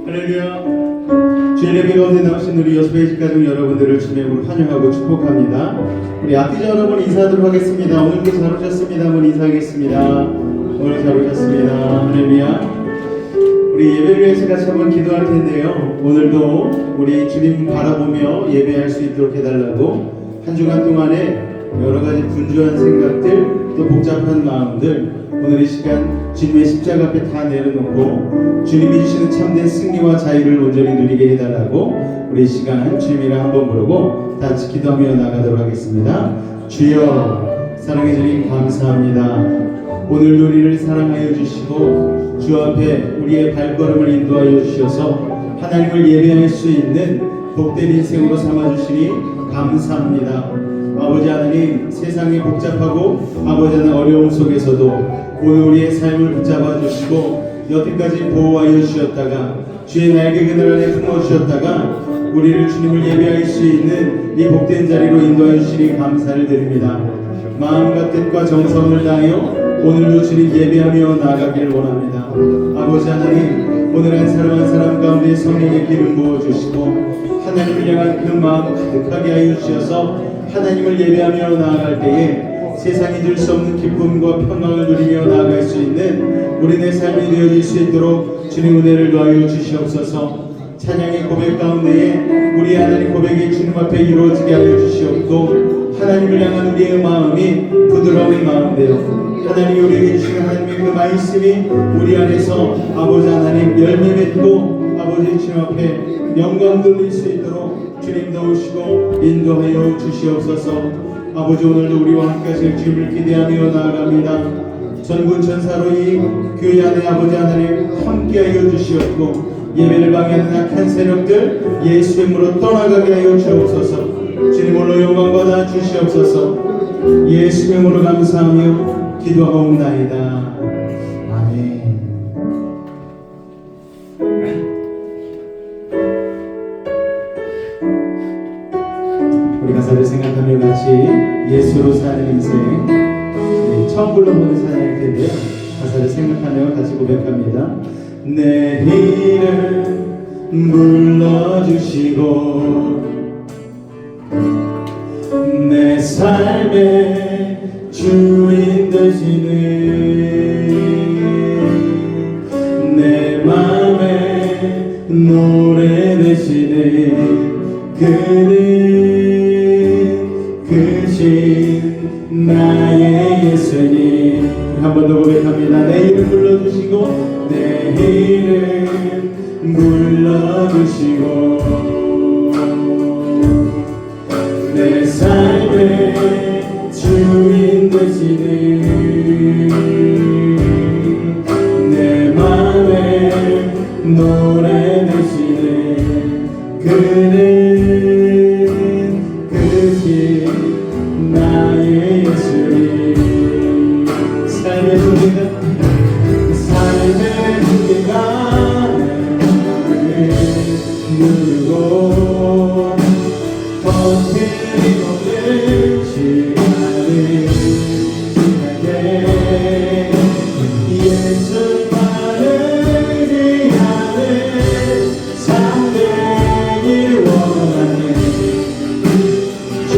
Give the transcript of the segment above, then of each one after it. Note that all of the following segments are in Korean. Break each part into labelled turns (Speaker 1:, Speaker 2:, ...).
Speaker 1: 할렐루야. 주의 예배 가운데 나오신 우리 여수베이직 가족 여러분들을 주님의 이름으로 환영하고 축복합니다. 우리 앞뒤자 여러분 인사하도록 하겠습니다. 오늘도 잘 오셨습니다. 한번 인사하겠습니다. 오늘 잘 오셨습니다. 할렐루야. 우리 예배를 위해서 같이 한번 기도할 텐데요. 오늘도 우리 주님 바라보며 예배할 수 있도록 해달라고 한 주간 동안에 여러 가지 분주한 생각들 또 복잡한 마음들 오늘 이 시간 주님의 십자가 앞에 다 내려놓고 주님이 주시는 참된 승리와 자유를 온전히 누리게 해달라고 우리 이 시간 주님이라 한번 부르고 다 같이 기도하며 나가도록 하겠습니다. 주여 사랑의 주님 감사합니다. 오늘도 우리를 사랑하여 주시고 주 앞에 우리의 발걸음을 인도하여 주셔서 하나님을 예배할 수 있는 복된 인생으로 삼아주시니 감사합니다. 아버지 하나님, 세상이 복잡하고 아버지 하나님 어려움 속에서도 오늘 우리의 삶을 붙잡아 주시고 여태까지 보호하여 주셨다가 주의 날개 그늘 안에 품어 주셨다가 우리를 주님을 예배할 수 있는 이 복된 자리로 인도하여 주시니 감사를 드립니다. 마음과 뜻과 정성을 다하여 오늘도 주님 예배하며 나아가기를 원합니다. 아버지 하나님, 오늘 한 사람 한 사람 가운데 성령의 기름 부어주시고 하나님을 향한 그 마음 가득하게 하여 주셔서 하나님을 예배하며 나아갈 때에 세상이 줄 수 없는 기쁨과 평강을 누리며 나아갈 수 있는 우리네 삶이 되어질 수 있도록 주님 은혜를 더하여 주시옵소서. 찬양의 고백 가운데에 우리 하나님 고백이 주님 앞에 이루어지게 하여 주시옵고 하나님을 향한 우리의 마음이 부드러운 마음대로 하나님이 우리에게 주시는 하나님의 그 말씀이 우리 안에서 아버지 하나님 열매 맺고 아버지 주님 앞에 영광 돌릴 수 있도록 주님 도우시고 인도하여 주시옵소서. 아버지 오늘도 우리와 함께 하실 주님을 기대하며 나아갑니다. 전군 천사로 이 교회 안에 아버지 하나님 함께하여 주시옵고 예배를 방해하는 악한 세력들 예수의 이름으로 떠나가게 하여 주옵소서. 주님 홀로 영광 받아 주시옵소서. 예수의 이름으로 감사하며 기도하옵나이다. 아멘. 우리 가사를 생각하며 같이 예수로 사는 인생 처음 불러보는 찬양일 텐데요. 가사를 생각하며 같이 고백합니다. 내 이름 불러주시고 내 삶의 주인 되시는 내 맘에 노래 되시는 크신 나의 예수님. 한 번 더 고백합니다. 내 이름 불러주시고 내 이름 불러주시고 내 삶의 주인 되시는 내 맘에 노래 되시는 크신 나의 예수님. 삶의 주인은 삶의 무게가 나를 누르고 터뜨리고 늘지 않은 신에게 예수만을 위하는 삶 되길 원하는 주는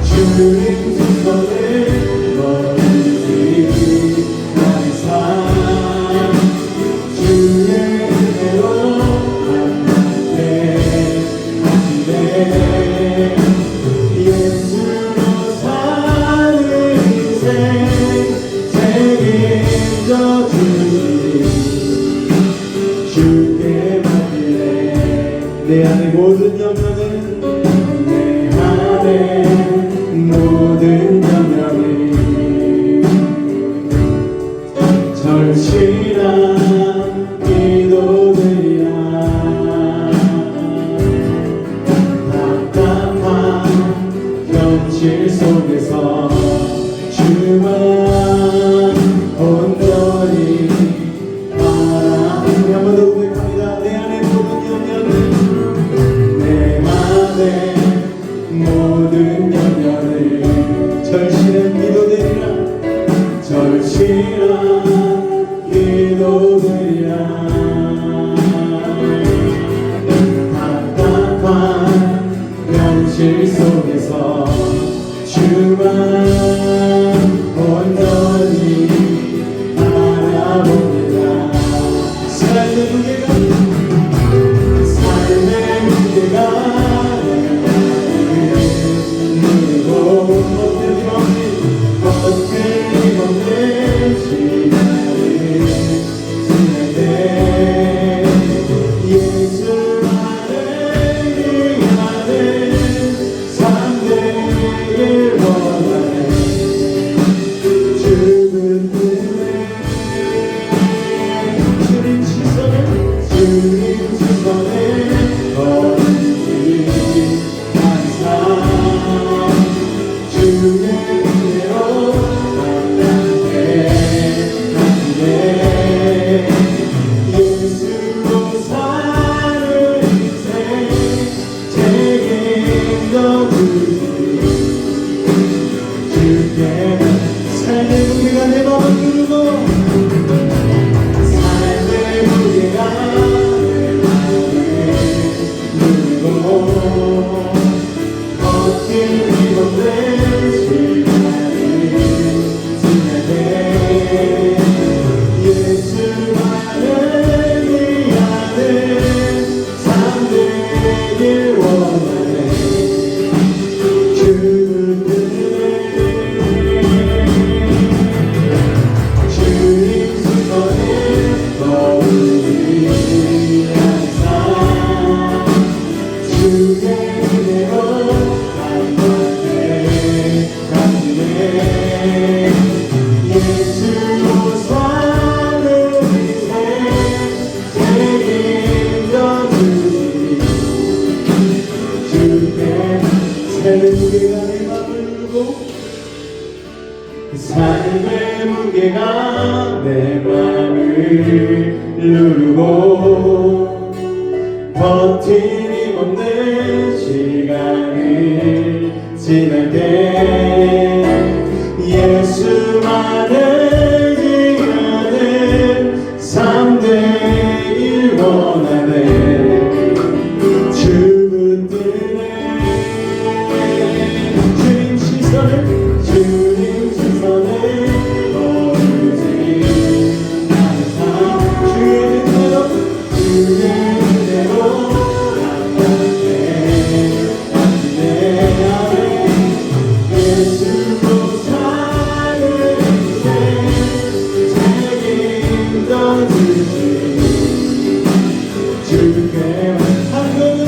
Speaker 1: 주님 손을 멀리 나의 삶 내 안에 모든 영향을 내 안에 모든 영향을 절실한 기도들이야 답답한 현실 속에서 주만 온전히 바라보며 한번 더 고백합니다. 내 안에 모든 영향을 내 안에 모든 영향을 절실한 기도들이라 절실한 기도들이야 답답한 현실 속에서 주만 온전히 바라봅니다. 삶의 무게가 누리고 헛들림없는 시간을 지낼 때 예수 안에 위하는 삶 되길 원하네. 죽은 꿈에 주님 시선에 거듭이 항상 주의 은혜로 만나게 하시네. 예수로 사는 인생 책임져 주시니 주께 삶의 무게가 내 맘을 누르고 삶의 무게가 내 맘을 누르고 버티기 없는 시간을 지낼 때 예수만을 위하는 삶 되길 원하네. 주님 시선에 거울이 항상 주의 은혜로 감동해 가시네. 예수로 사는 인생 책임져 주시니 주께 삶의 무게가 내 맘을 누르고 삶의 무게가 내 맘을 누르고 버티림 없는 시간을 지낼 때 예수만을 지나는 삶 되길 원하네. 주분 뜨네 주님 시선에 거두지 항상 주의 은혜로 감당해 내 안에 예수로 사는 인생 책임져 주시니 주께 한 걸음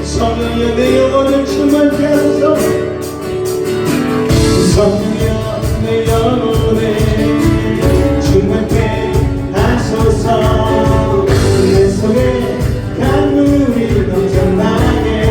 Speaker 1: 성령이여 내 영혼을 충만케 하소서. 성령이여 내 영혼을 충만케 하소서. 내 속에 강물이 넘쳐나게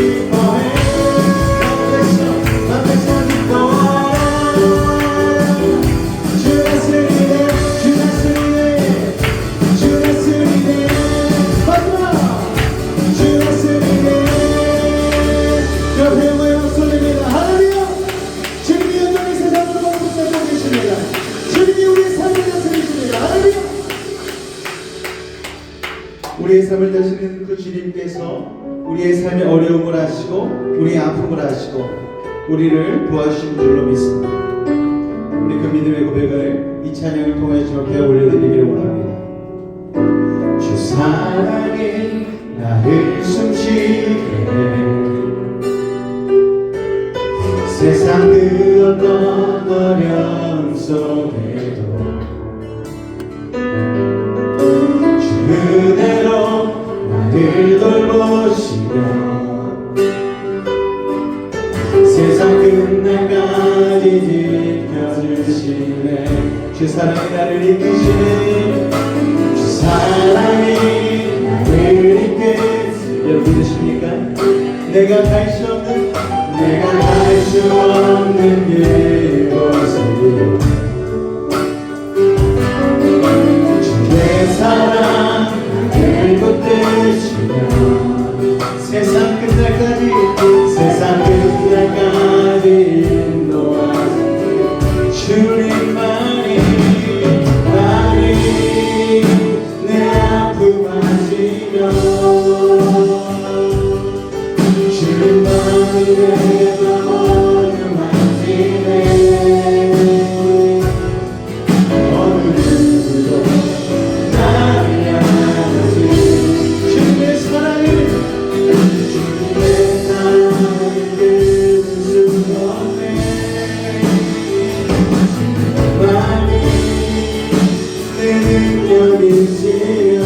Speaker 1: 기뻐해 맘 뺏어 기뻐하라 주 다스리네 주 다스리네 주 다스리네 마지막 주 다스리네 옆에 모여 소리입니다 할렐루야 주님이 여전히 세상으로 붙잡고 계십니다 주님이 우리의 삶을 다스리십니다 할렐루야 우리의 삶을 다스리는 그 주님께서 우리의 삶의 어려움을 아시고 우리의 아픔을 아시고 우리를 구하신 줄로 믿습니다. 우리 그 믿음의 고백을 이 찬양을 통해 주님께 올려드리기를 원합니다. 주 사랑이 나를 숨쉬게 해 세상 그 어떤 어려움 속에도 주 은혜로 나를 돌보시며 세상 끝날까지 지켜주시네 주 사랑이 나를 이끄시네 주 사랑이 나를 이끄시네 여러분 믿으십니까? 내가 갈 수 없는 그곳으로 주의 사랑 나를 붙드시며 세상 끝날까지 인도하시네 주님만이 내 아픔 아시며 주님만이 내 마음 아시네 어느 누구도 나를 향하시 주님의 사랑을 끊을 수 없네 주님만이 내 능력이시여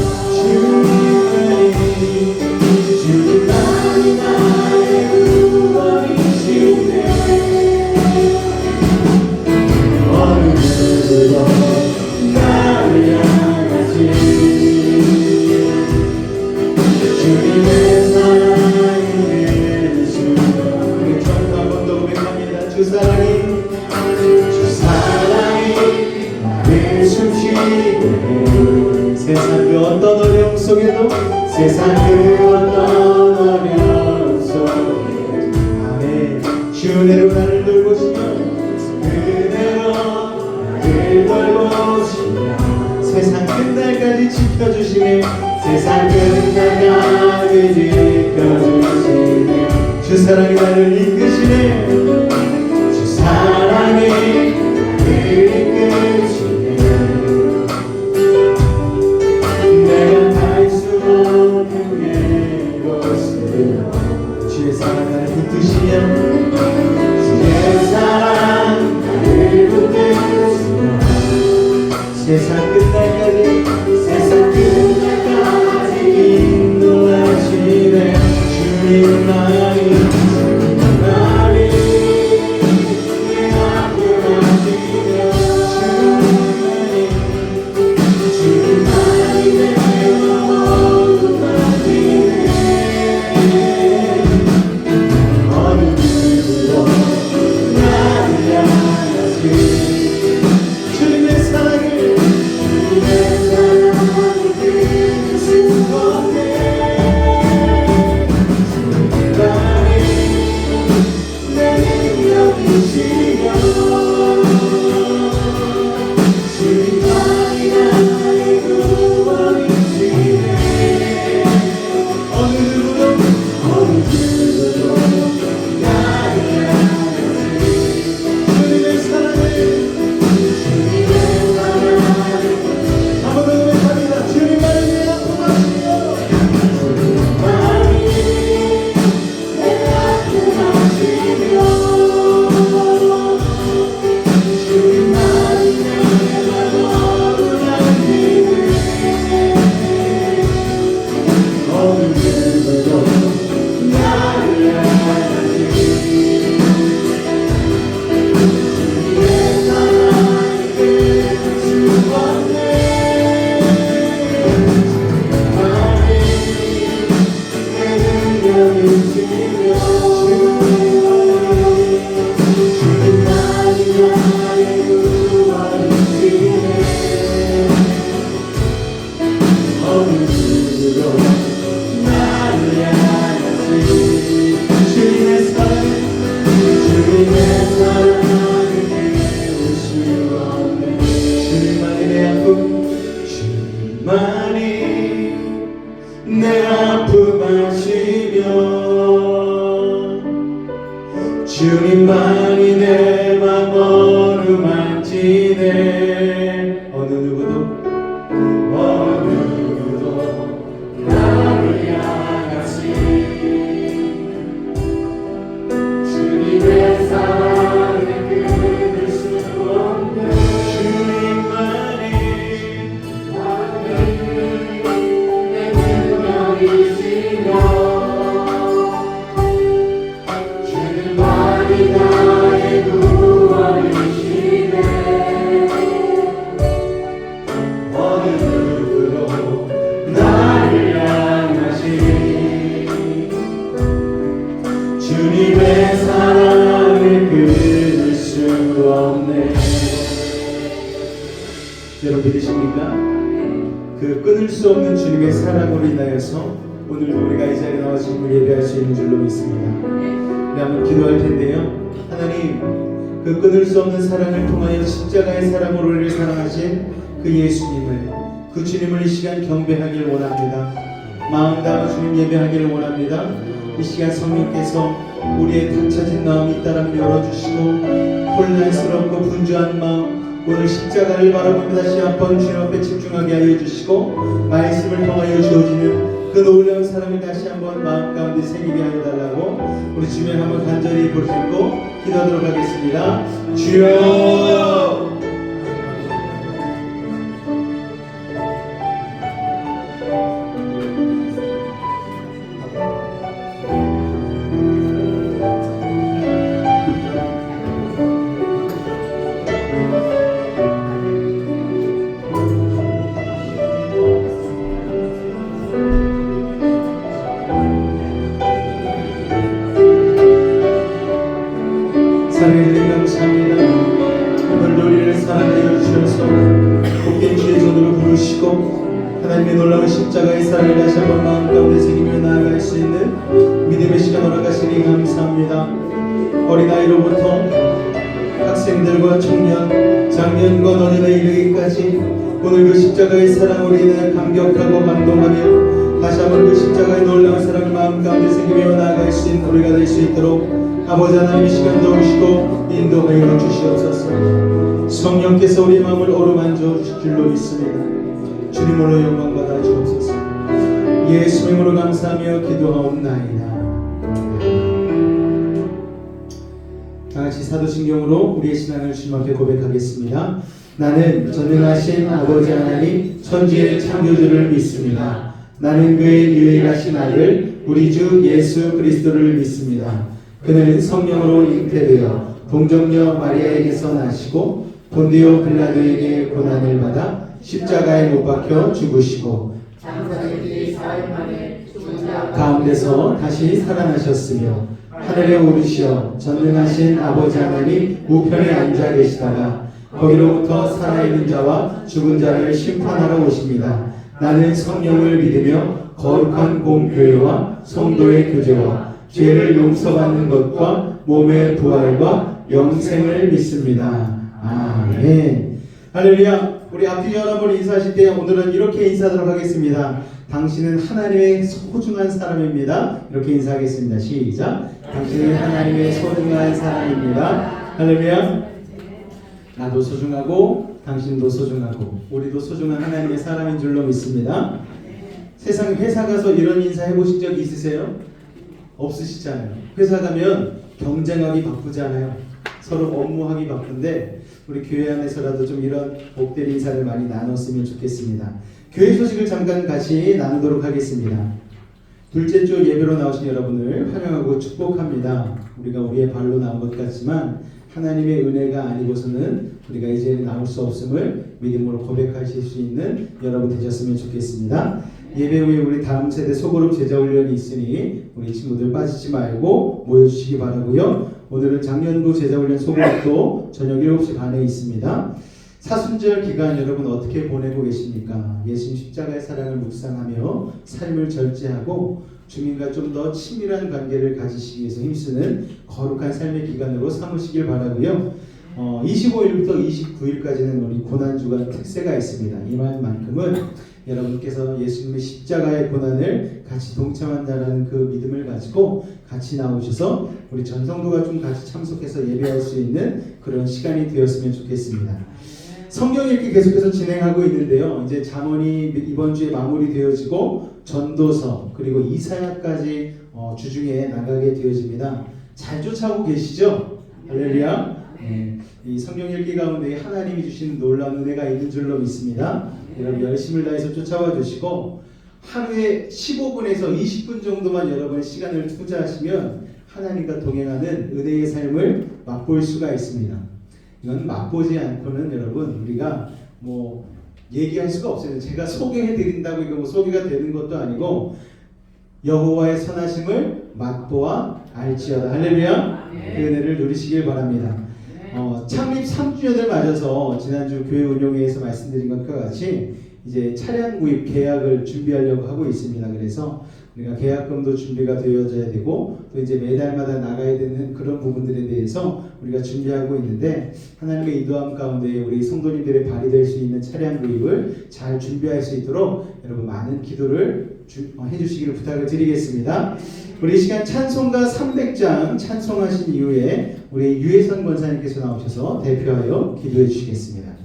Speaker 1: 주님만이 나의 구원이시네 어느 누구도 나를 향하시 주님의 사랑이 주여 우리 처음부터 한 번 더 고백합니다 주 사랑이 나를 숨쉬게 세상 그 어떤 어려움 속에도 세상 그 어떤 어려움 속에도 아멘 주 은혜로 나를 돌보시며 그대로 나를 돌보시며 세상 끝날까지 지켜주시네 세상 끝날까지 지켜주시네 주 사랑이 나를 이끄시네 주 사랑이 나를 이끄시네 내가 갈 수 없는 그곳으로 주의 사랑 나를 붙드시며 주의 사랑 나를 붙드시며 세상 끝날까지 인도하시네 주님만이 나를 내 아픔 아시며 주님만이 내 모든 아시네 어느 누구도 나를 향하시 주님의 사랑을 주님의 사랑을 이길 수 없네. 주님만이 내 아픔, 주님만이 내 아픔 아시며 주님만이 내 맘 어루만지네. 어느 누구도 나를 향하시 주님의 사랑을 끊을 수 없네. 주님만이 내 능력이시며 주님만이 나의 구원이시네. 어느 누구도 나를 향하시니 주님의 사랑을 끊을 수 없네. 여러분 믿으십니까? 그 끊을 수 없는 주님의 사랑으로 인하여서 오늘도 우리가 이 자리에 나와서 주님을 예배할 수 있는 줄로 믿습니다. 우리 한번 기도할 텐데요. 하나님, 그 끊을 수 없는 사랑을 통하여 십자가의 사랑으로 우리를 사랑하신 그 예수님을, 그 주님을 이 시간 경배하길 원합니다. 마음 다한 주님 예배하기를 원합니다. 이 시간 성령께서 우리의 닫혀진 마음이 있다라면 열어주시고, 혼란스럽고 분주한 마음, 오늘 십자가를 바라보며 다시 한번 주님 앞에 집중하게 하여 주시고, 말씀을 통하여 주어지는 그 놀라운 사랑을 다시 한번 마음 가운데 새기게 하여 달라고 우리 주님 한번 간절히 부르짖고 기도하도록 하겠습니다. 주여! 사랑해주님 감사합니다. 오늘도 우리를 사랑하여 주셔서 복된 주의 손으로 부르시고 하나님의 놀라운 십자가의 사랑을 다시 한번 마음 가운데 새기며 나아갈 수 있는 믿음의 시간 허락하시니 감사합니다. 어린아이로부터 학생들과 청년, 장년과 노년에 이르기까지 오늘 그 십자가의 사랑으로 인해 감격하고 감동하며 다시 한번 그 십자가의 놀라운 사랑을 마음 가운데 새기며 나아갈 수 있는 우리가 될 수 있도록 아버지 하나님 이 시간 도우시고 인도하여 주시옵소서. 성령께서 우리 마음을 어루만져 주실 줄로 믿습니다. 주님으로 영광 받아 주옵소서. 예수 이름으로 감사하며 기도하옵나이다. 다같이 사도신경으로 우리의 신앙을 주님 앞에 고백하겠습니다. 나는 전능하신 아버지 하나님 천지의 창조주를 믿습니다. 나는 그의 유일하신 아들 우리 주 예수 그리스도를 믿습니다. 그는 성령으로 잉태되어 동정녀 마리아에게서 나시고 본디오 빌라도에게 고난을 받아 십자가에 못 박혀 죽으시고
Speaker 2: 장사되기 사흘 만에 죽은 자
Speaker 1: 가운데서 다시 살아나셨으며 하늘에 오르시어 전능하신 아버지 하나님 우편에 앉아 계시다가 거기로부터 살아있는 자와 죽은 자를 심판하러 오십니다. 나는 성령을 믿으며 거룩한 공교회와 성도의 교제와 죄를 용서받는 것과 몸의 부활과 영생을 믿습니다. 아멘. 할렐루야. 우리 앞뒤 여러분 인사하실 때 오늘은 이렇게 인사하도록 하겠습니다. 당신은 하나님의 소중한 사람입니다. 이렇게 인사하겠습니다. 시작. 당신은 하나님의 소중한 사람입니다. 할렐루야. 나도 소중하고 당신도 소중하고 우리도 소중한 하나님의 사람인 줄로 믿습니다. 세상 회사 가서 이런 인사 해보신 적 있으세요? 없으시잖아요. 회사 가면 경쟁하기 바쁘잖아요. 서로 업무하기 바쁜데 우리 교회 안에서라도 좀 이런 복된 인사를 많이 나눴으면 좋겠습니다. 교회 소식을 잠깐 같이 나누도록 하겠습니다. 둘째 주 예배로 나오신 여러분을 환영하고 축복합니다. 우리가 우리의 발로 나온 것 같지만 하나님의 은혜가 아니고서는 우리가 이제 나올 수 없음을 믿음으로 고백하실 수 있는 여러분 되셨으면 좋겠습니다. 예배 후에 우리 다음 세대 소그룹 제자훈련이 있으니 우리 친구들 빠지지 말고 모여주시기 바라고요. 오늘은 작년부 제자훈련 소그룹도 저녁 7시 반에 있습니다. 사순절 기간 여러분 어떻게 보내고 계십니까? 예수님 십자가의 사랑을 묵상하며 삶을 절제하고 주민과 좀 더 친밀한 관계를 가지시기 위해서 힘쓰는 거룩한 삶의 기간으로 삼으시길 바라고요. 25일부터 29일까지는 우리 고난주간 특세가 있습니다. 이만큼은 여러분께서 예수님의 십자가의 고난을 같이 동참한다는 그 믿음을 가지고 같이 나오셔서 우리 전성도가 좀 같이 참석해서 예배할 수 있는 그런 시간이 되었으면 좋겠습니다. 성경 읽기 계속해서 진행하고 있는데요. 이제 잠언이 이번 주에 마무리되어지고 전도서 그리고 이사야까지 주중에 나가게 되어집니다. 잘 쫓아오고 계시죠? 할렐루야. 네, 이 성경 읽기 가운데 하나님이 주신 놀라운 은혜가 있는 줄로 믿습니다. 여러분 열심을 다해서 쫓아와 주시고 하루에 15분에서 20분 정도만 여러분 시간을 투자하시면 하나님과 동행하는 은혜의 삶을 맛볼 수가 있습니다. 이건 맛보지 않고는 여러분 우리가 뭐 얘기할 수가 없어요. 제가 소개해 드린다고 이거 뭐 소개가 되는 것도 아니고 여호와의 선하심을 맛보아 알지어다. 할렐루야. 그 은혜를 누리시길 바랍니다. 창립 3주년을 맞아서 지난주 교회 운영회에서 말씀드린 것과 같이 이제 차량 구입 계약을 준비하려고 하고 있습니다. 그래서 우리가 계약금도 준비가 되어져야 되고 또 이제 매달마다 나가야 되는 그런 부분들에 대해서 우리가 준비하고 있는데 하나님의 인도함 가운데 우리 성도님들의 발휘될 수 있는 차량 구입을 잘 준비할 수 있도록 여러분 많은 기도를 해주시기를 부탁을 드리겠습니다. 우리 이 시간 찬송가 300장 찬송하신 이후에 우리 유혜선 권사님께서 나오셔서 대표하여 기도해 주시겠습니다.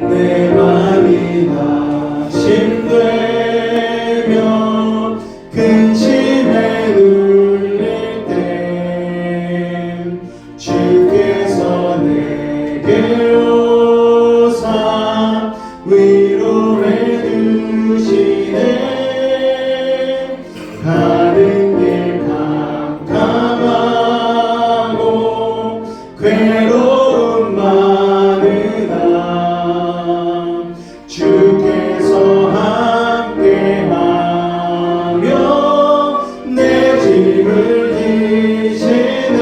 Speaker 2: 내 맘이 낙심되며 근심에 눌릴 때 주께서 내게 오사 위로해 주시네. 가는 길 캄캄하고 괴로움 많으나 주께서 함께하며 내 짐을 지시네.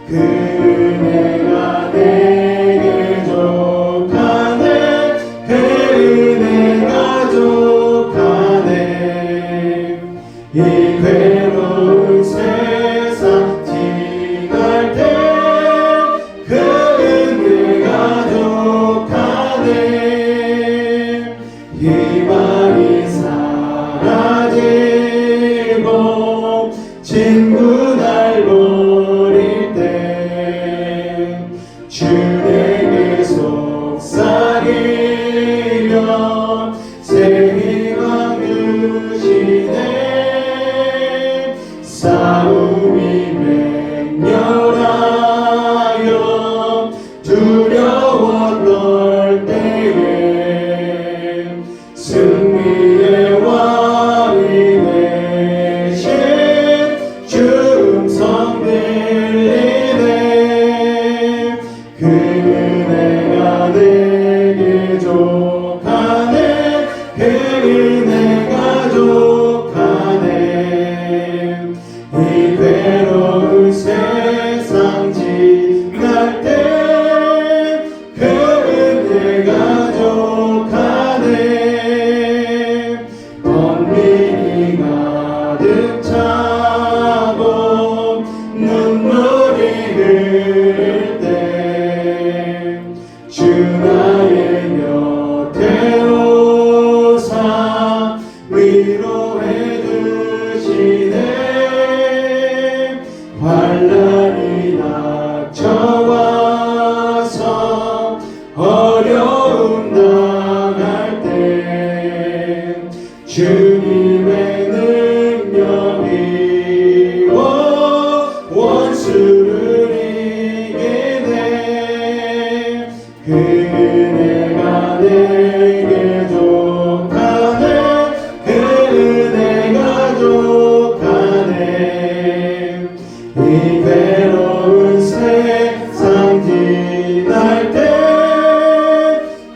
Speaker 2: 그 은혜가 내게 족하네. 그 은혜가 족하네. 이 괴로운 세상 지날 때 그 은혜가 족하네. 희망이 사라지고 친구 날 버릴 때 주 내게 속삭이며 새 희망 주시네. 싸움이 맹렬하여 두려워 떨 때에 승리의 왕이 되신 주 음성 들리네. 그 은혜가 내게 족하네. 그 은혜가 족하네. 이 괴로운 세상 지날 때 그 은혜가 족하네. 번민이 가득 차고 눈물이 흐를 때 주 나의 곁에 오사 위로해 주시네. 환난이 닥쳐와서 어려움 당할 때 주님의 능력이 원수를 이기네. 그 은혜가 내게 족하네. 그 은혜가 족하네. 이 괴로운 세상 지날 때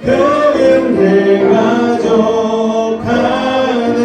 Speaker 2: 그 은혜가 족하네.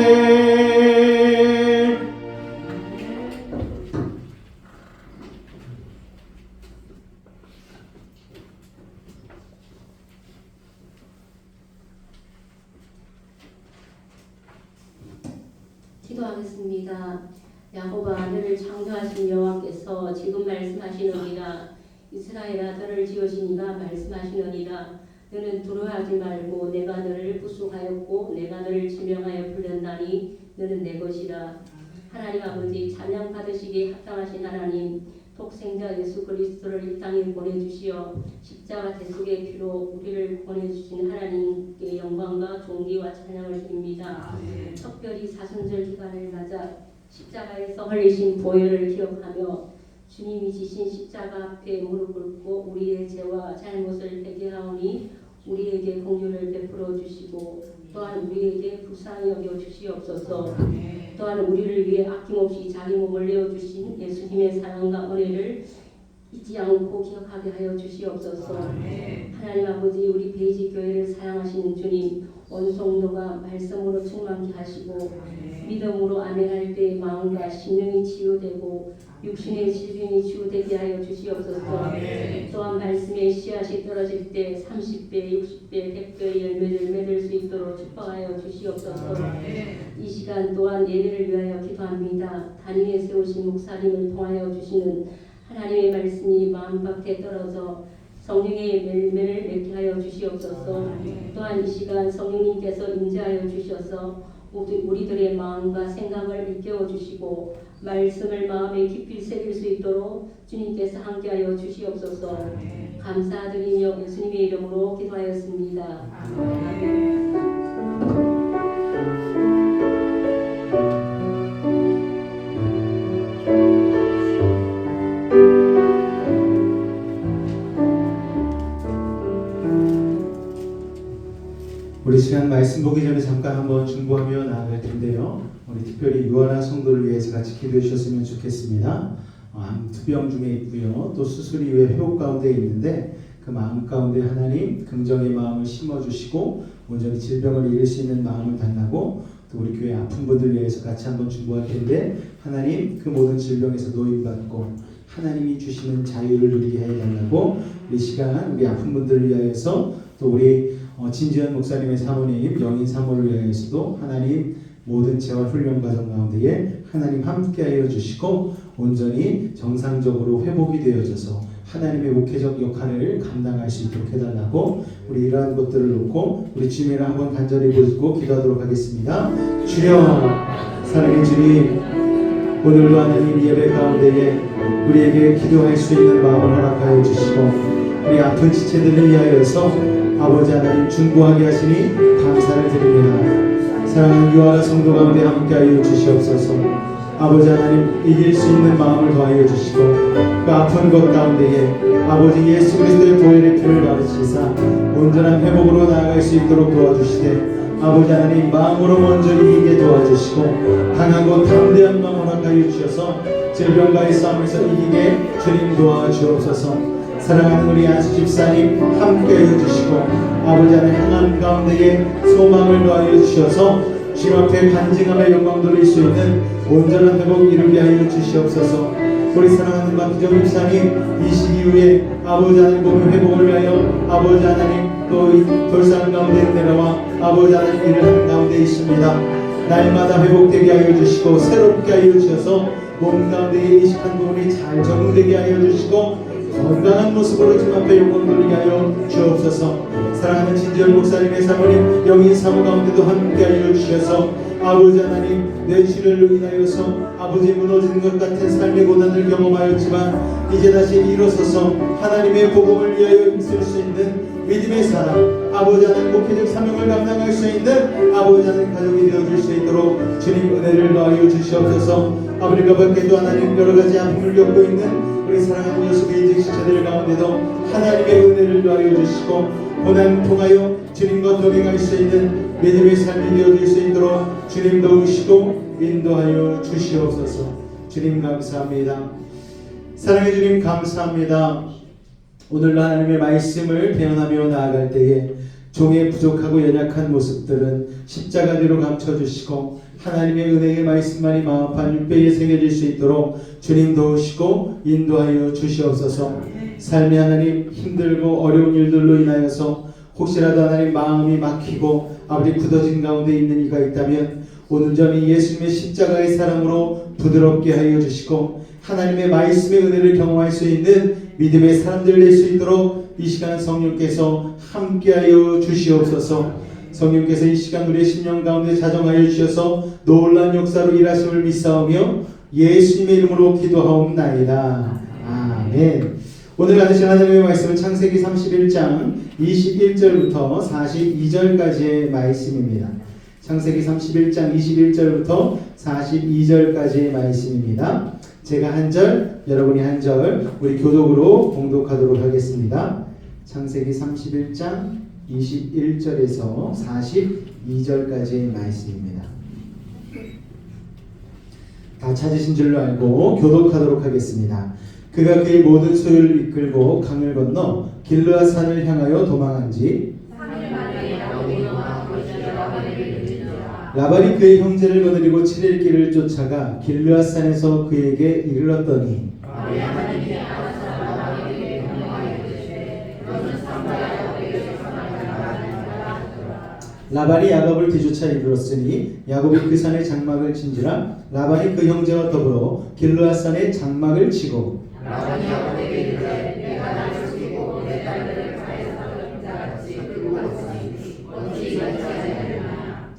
Speaker 3: 기도하겠습니다. 야곱아 너를 창조하신 여호와께서 지금 말씀하시느니라. 이스라엘아 너를 지으시니가 말씀하시느니라. 너는 두려워하지 말고 내가 너를 구속하였고 내가 너를 지명하여 불렀나니 너는 내 것이라. 하나님 아버지 찬양 받으시기에 합당하신 하나님 독생자 예수 그리스도를 이 땅에 보내주시어 십자가 대속의 피로 우리를 보내주신 하나님께 영광과 존귀와 찬양을 드립니다. 특별히 사순절 기간을 맞아 십자가에서 흘리신 보혈을 기억하며 주님이 지신 십자가 앞에 무릎 꿇고 우리의 죄와 잘못을 회개하오니 우리에게 공유를 베풀어 주시고 또한 우리에게 불쌍히 여겨 주시옵소서. 또한 우리를 위해 아낌없이 자기 몸을 내어주신 예수님의 사랑과 은혜를 잊지 않고 기억하게 하여 주시옵소서. 하나님 아버지 우리 베이직 교회를 사랑하시는 주님 온 성도가 말씀으로 충만케 하시고 믿음으로 아멘할 때 마음과 심령이 치유되고 육신의 질병이 치유되게 하여 주시옵소서. 또한 말씀의 씨앗이 떨어질 때 30배, 60배, 100배의 열매를 맺을 수 있도록 축복하여 주시옵소서. 이 시간 또한 예배를 위하여 기도합니다. 단위에 세우신 목사님을 통하여 주시는 하나님의 말씀이 마음밭에 떨어져 성령의 열매를 맺게 하여 주시옵소서. 또한 이 시간 성령님께서 임재하여 주셔서 우리들의 마음과 생각을 일깨워 주시고 말씀을 마음에 깊이 새길 수 있도록 주님께서 함께하여 주시옵소서. 감사드리며 예수님의 이름으로 기도하였습니다. 아멘.
Speaker 1: 우리 시간 말씀 보기 전에 잠깐 한번 중보하며 나아갈 텐데요. 우리 특별히 유아나 성도를 위해서 같이 기도해 주셨으면 좋겠습니다. 암투병 중에 있고요. 또 수술 이후에 회복 가운데 있는데 그 마음 가운데 하나님 긍정의 마음을 심어주시고 온전히 질병을 이길 수 있는 마음을 달라고 또 우리 교회 아픈 분들 위해서 같이 한번 중보할 텐데 하나님 그 모든 질병에서 노임받고 하나님이 주시는 자유를 누리게 해달라고 우리 시간 우리 아픈 분들을 위하여서 또 우리 진지현 목사님의 사모님 영인 사모를 위하여서도 하나님 모든 재활 훈련 과정 가운데에 하나님 함께하여 주시고 온전히 정상적으로 회복이 되어져서 하나님의 목회적 역할을 감당할 수 있도록 해달라고 우리 이러한 것들을 놓고 우리 주님을 한번 간절히 보시고 기도하도록 하겠습니다. 주여 사랑의 주님 오늘도 하나님 예배 가운데에 우리에게 기도할 수 있는 마음을 허락하여 주시고 우리 아픈 지체들을 위하여서 아버지 하나님 중보하게 하시니 감사를 드립니다. 사랑하는 유아라 성도 가운데 함께하여 주시옵소서. 아버지 하나님 이길 수 있는 마음을 더하여 주시고 그 아픈 것 가운데에 아버지 예수 그리스도의 보혈의 피를 받으시사 온전한 회복으로 나아갈 수 있도록 도와주시되 아버지 하나님 마음으로 먼저 이기게 도와주시고 강하고 담대한 마음 허락하여 주셔서 질병과의 싸움에서 이기게 주님 도와주옵소서. 사랑하는 우리 안수 집사님 함께해 주시고 아버지 하나님 향하는 가운데에 소망을 더하여 주셔서 주님 앞에 간증함의 영광 돌릴 수 있는 온전한 회복 이루게 하여 주시옵소서. 우리 사랑하는 박기정 집사님 이 시기 이후에 아버지 하나님 몸의 회복을 위하여 아버지 하나님 또 돌산 가운데 내려와 아버지 하나님 일을 하는 가운데 있습니다. 날마다 회복되게 하여 주시고 새롭게 하여 주셔서 몸 가운데 이식한 부분이 잘 적응되게 하여 주시고 건강한 모습으로 주님 앞에 영광 돌리게 하여 주옵소서. 사랑하는 진지현 목사님의 사모님 영인 사모 가운데도 함께 하여 주셔서 아버지 하나님 뇌출혈로 인하여서 아버지 무너지는 것 같은 삶의 고난을 경험하였지만 이제 다시 일어서서 하나님의 복음을 위하여 힘쓸 수 있는 믿음의 사람 아버지 하나님 목회적 사명을 감당할 수 있는 아버지 하나님 가족이 되어줄 수 있도록 주님 은혜를 더하여 주시옵소서. 아버지가 밖에도 하나님 여러가지 아픔을 겪고 있는 우리 사랑하는 여수의 이직 시체들 가운데도 하나님의 은혜를 더하여 주시고 고난 통하여 주님과 동행할 수 있는 믿음의 삶이 되어질 수 있도록 주님 도우시고 인도하여 주시옵소서. 주님 감사합니다. 사랑의 주님 감사합니다. 오늘도 하나님의 말씀을 대언하며 나아갈 때에 종의 부족하고 연약한 모습들은 십자가대로 감춰주시고 하나님의 은혜의 말씀만이 마음 판 6배에 새겨질 수 있도록 주님 도우시고 인도하여 주시옵소서. 삶의 하나님 힘들고 어려운 일들로 인하여서 혹시라도 하나님 마음이 막히고 아버지 굳어진 가운데 있는 이가 있다면 오는 점이 예수님의 십자가의 사랑으로 부드럽게 하여 주시고 하나님의 말씀의 은혜를 경험할 수 있는 믿음의 사람들 될 수 있도록 이 시간 성령께서 함께하여 주시옵소서. 성령께서 이 시간 우리의 심령 가운데 자정하여 주셔서 놀라운 역사로 일하심을 믿사오며 예수님의 이름으로 기도하옵나이다. 아멘. 오늘 받으신 하나님의 말씀은 창세기 31장 21절부터 42절까지의 말씀입니다. 창세기 31장 21절부터 42절까지의 말씀입니다. 제가 한 절, 여러분이 한 절, 우리 교독으로 봉독하도록 하겠습니다. 창세기 31장 21절에서 42절까지의 말씀입니다. 다 찾으신 줄로 알고 교독하도록 하겠습니다. 그가 그의 모든 소유를 이끌고 강을 건너 길르앗 산을 향하여 도망한지 라반이 그의 형제를 거느리고 7일 길을 쫓아가 길르앗 산에서 그에게 이르렀더니 라반이 야곱을 뒤쫓아 이르렀으니 야곱이 그 산에 장막을 친지라 라반이 그 형제와 더불어 길르앗 산에 장막을 치고
Speaker 4: 라반이 야곱에게 이르되 내가 나를 죽이고 내 딸들을 가에서 인자같이 끌고 갔으니 어찌 이같이 하느냐.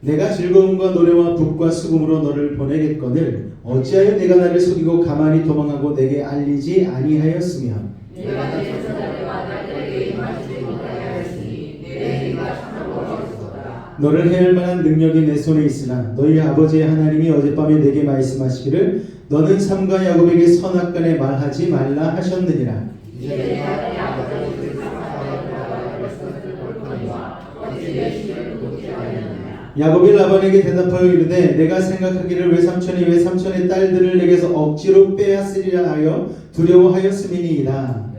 Speaker 1: 내가 즐거움과 노래와 북과 수금으로 너를 보내겠거늘 어찌하여 내가 나를 속이고 가만히 도망하고 내게 알리지 아니하였으며
Speaker 4: 내가 내 손자들과 딸들에게 임하지 못하였으니 내 의가 참으로 어리소다.
Speaker 1: 너를 해할 만한 능력이 내 손에 있으나 너희 아버지의 하나님이 어젯밤에 내게 말씀하시기를 너는 삼가 야곱에게 선악간에 말하지 말라 하셨느니라.
Speaker 4: 이제 내가 야곱을 그 상하여 돌아가 것을 볼 거니와 어찌 내 신을 돕지 않느냐.
Speaker 1: 야곱이 라반에게 대답하여 이르되 내가 생각하기를 외삼촌이 외삼촌의 딸들을 내게서 억지로 빼앗으리라 하여 두려워하였음이니이다.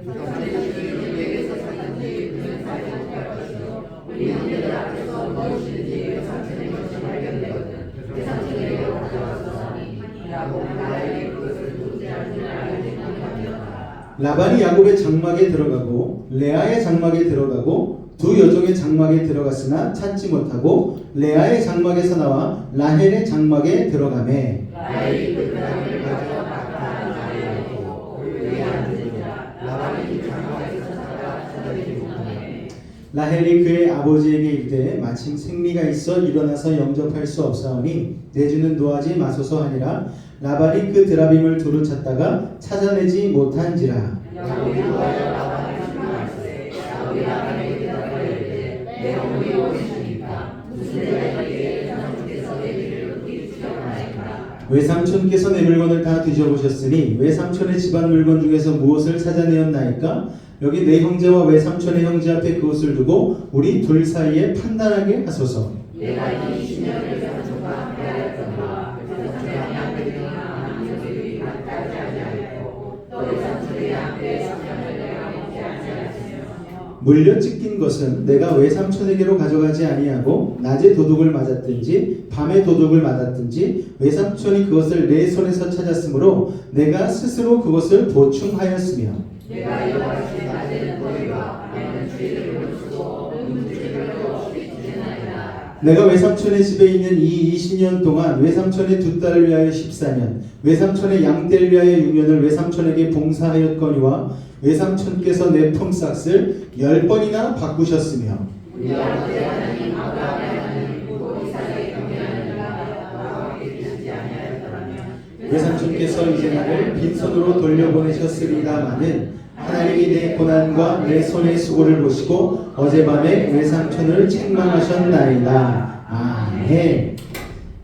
Speaker 4: 내게서 샀는지 그는 살지 못할 것이요 우리 형제들 앞에서 무엇이든지 외삼촌의 것이 발견되거든 외삼촌에게로 가져와서 하니 야곱은 나에게 그것을 묻지 않으려 알지 못하였다.
Speaker 1: 라반이 야곱의 장막에 들어가고 레아의 장막에 들어가고 두 여종의 장막에 들어갔으나 찾지 못하고 레아의 장막에서 나와 라헬의 장막에 들어가매
Speaker 4: 라헬이 그 땅을 가져 각각 나누었고 그에 앉으니라 라반이 그 장막에서 찾아가 찾아내지 못하네.
Speaker 1: 라헬이 그의 아버지에게 이르되 마침 생리가 있어 일어나서 영접할 수 없사오니 내주는 노하지 마소서 하니라. 라반이 그 드라빔을 두루 찾다가 찾아내지 못한지라.
Speaker 4: 야곱이 노하여 라반을 신문할세. 야곱이 라반에게 대답하여 이르되 내 어머니 어디십니까? 무슨 죄가 있기에 외삼촌께서 내 길을 뒤집어나이까.
Speaker 1: 외삼촌께서 내 물건을 다 뒤져보셨으니 외삼촌의 집안 물건 중에서 무엇을 찾아내었나이까? 여기 내 형제와 외삼촌의 형제 앞에 그것을 두고 우리 둘 사이에 판단하게 하소서.
Speaker 4: 내가 이 20년을 외삼촌과 함께하였거니와 외삼촌의 양들이나 남편들이 함께하지 아니하였고 또 외삼촌의 양떼의 3년을 내가 먹지 아니하였으며
Speaker 1: 물려 찢긴 것은 내가 외삼촌에게로 가져가지 아니하고 낮에 도둑을 맞았든지 밤에 도둑을 맞았든지 외삼촌이 그것을 내 손에서 찾았으므로 내가 스스로 그것을 보충하였으며
Speaker 4: 내가 이와같이 낮에는 너희와 밤에는 주의를 물수고 문지별로 없이 지내나이다.
Speaker 1: 내가 외삼촌의 집에 있는 이 20년 동안 외삼촌의 두 딸을 위하여 14년 외삼촌의 양떼를 위하여 6년을 외삼촌에게 봉사하였거니와 외삼촌께서 내 품삯을 10번이나 바꾸셨으며
Speaker 4: 우리 아버지 하나님 아브라함의 하나님 곧 이삭의 경외하는 나와 믿지 아니하였더라면
Speaker 1: 외삼촌께서 이제 나를 빈손으로 돌려보내셨으리다마는 하나님이 내 고난과 내 손의 수고를 보시고 어젯밤에 외삼촌을 책망하셨나이다. 아멘.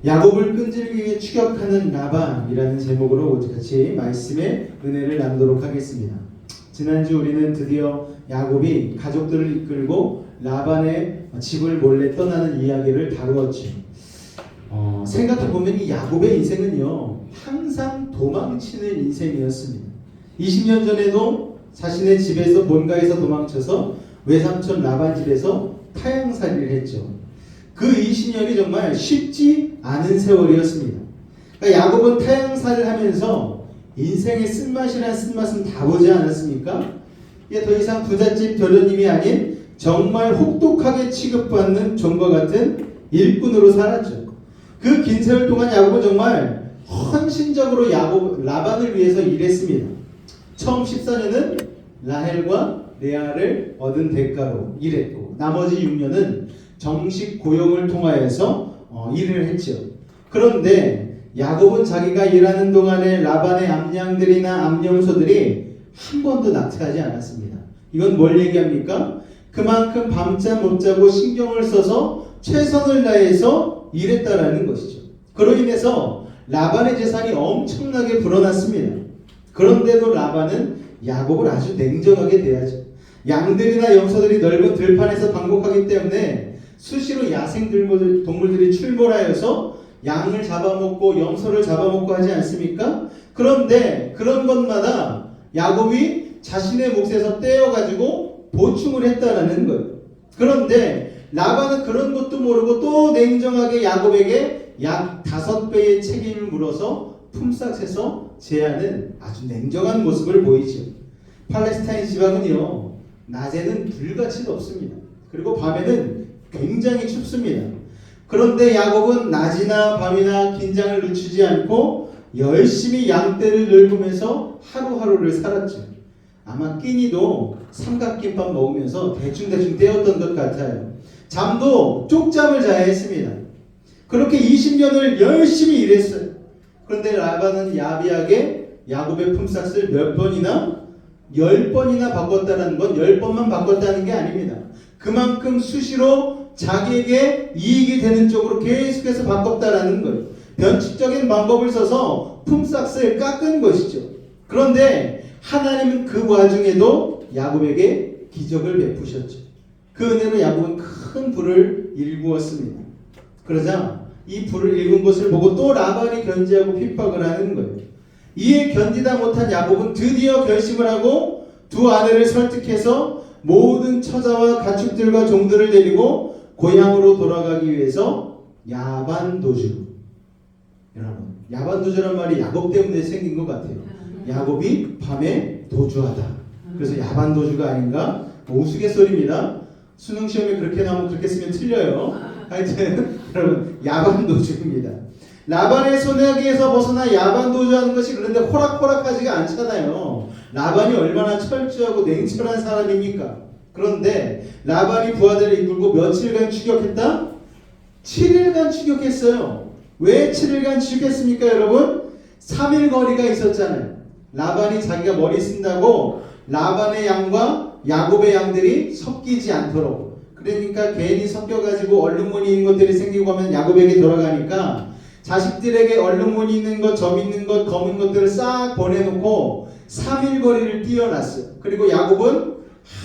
Speaker 1: 야곱을 끈질기게 추격하는 라반이라는 제목으로 같이 말씀의 은혜를 나누도록 하겠습니다. 지난주 우리는 드디어 야곱이 가족들을 이끌고 라반의 집을 몰래 떠나는 이야기를 다루었죠. 생각해보면 이 야곱의 인생은요 항상 도망치는 인생이었습니다. 20년 전에도 자신의 집에서 본가에서 도망쳐서 외삼촌 라반 집에서 타향살이를 했죠. 그 20년이 정말 쉽지 않은 세월이었습니다. 그러니까 야곱은 타향살을 하면서 인생의 쓴맛이란 쓴맛은 다 보지 않았습니까? 이게 더 이상 부잣집 도련님이 아닌 정말 혹독하게 취급받는 종과 같은 일꾼으로 살았죠. 그 긴 세월 동안 야곱은 정말 헌신적으로 라반을 위해서 일했습니다. 처음 14년은 라헬과 레아를 얻은 대가로 일했고 나머지 6년은 정식 고용을 통하여서 일을 했죠. 그런데 야곱은 자기가 일하는 동안에 라반의 암양들이나 암염소들이 한 번도 낙태하지 않았습니다. 이건 뭘 얘기합니까? 그만큼 밤잠 못 자고 신경을 써서 최선을 다해서 일했다라는 것이죠. 그로 인해서 라반의 재산이 엄청나게 불어났습니다. 그런데도 라반은 야곱을 아주 냉정하게 대하죠. 양들이나 염소들이 넓은 들판에서 방목하기 때문에 수시로 야생 동물들이 출몰하여서 양을 잡아먹고 염소를 잡아먹고 하지 않습니까? 그런데 그런 것마다 야곱이 자신의 몫에서 떼어가지고 보충을 했다라는 거예요. 그런데 라반은 그런 것도 모르고 또 냉정하게 야곱에게 약 5배의 책임을 물어서 품삯에서 제하는 아주 냉정한 모습을 보이죠. 팔레스타인 지방은요, 낮에는 불같이 덥습니다. 그리고 밤에는 굉장히 춥습니다. 그런데 야곱은 낮이나 밤이나 긴장을 늦추지 않고 열심히 양떼를 늙으면서 하루하루를 살았죠. 아마 끼니도 삼각김밥 먹으면서 대충대충 때웠던 것 같아요. 잠도 쪽잠을 자야 했습니다. 그렇게 20년을 열심히 일했어요. 그런데 라반은 야비하게 야곱의 품삯을 몇 번이나 10번이나 바꿨다는 건 10번만 바꿨다는 게 아닙니다. 그만큼 수시로 자기에게 이익이 되는 쪽으로 계속해서 바꿨다라는 거예요. 변칙적인 방법을 써서 품삯을 깎은 것이죠. 그런데 하나님은 그 와중에도 야곱에게 기적을 베푸셨죠. 그 은혜로 야곱은 큰 불을 일구었습니다. 그러자 이 불을 일군 것을 보고 또 라반이 견제하고 핍박을 하는 거예요. 이에 견디다 못한 야곱은 드디어 결심을 하고 두 아내를 설득해서 모든 처자와 가축들과 종들을 데리고 고향으로 돌아가기 위해서 야반도주. 여러분, 야반도주란 말이 야곱 때문에 생긴 것 같아요. 야곱이 밤에 도주하다. 그래서 야반도주가 아닌가? 우스갯소리입니다. 수능 시험에 그렇게 나오면 그렇게 쓰면 틀려요. 하여튼 여러분, 야반도주입니다. 라반의 손아귀에서 벗어나 야반도주하는 것이 그런데 호락호락하지가 않잖아요. 라반이 얼마나 철저하고 냉철한 사람입니까? 그런데 라반이 부하들을 이끌고 며칠간 추격했다? 7일간 추격했어요. 왜 7일간 추격했습니까, 여러분? 3일 거리가 있었잖아요. 라반이 자기가 머리 쓴다고 라반의 양과 야곱의 양들이 섞이지 않도록. 그러니까 괜히 섞여가지고 얼룩무늬 있는 것들이 생기고 하면 야곱에게 돌아가니까 자식들에게 얼룩무늬 있는 것, 점 있는 것, 검은 것들을 싹 보내놓고 3일 거리를 띄워놨어요. 그리고 야곱은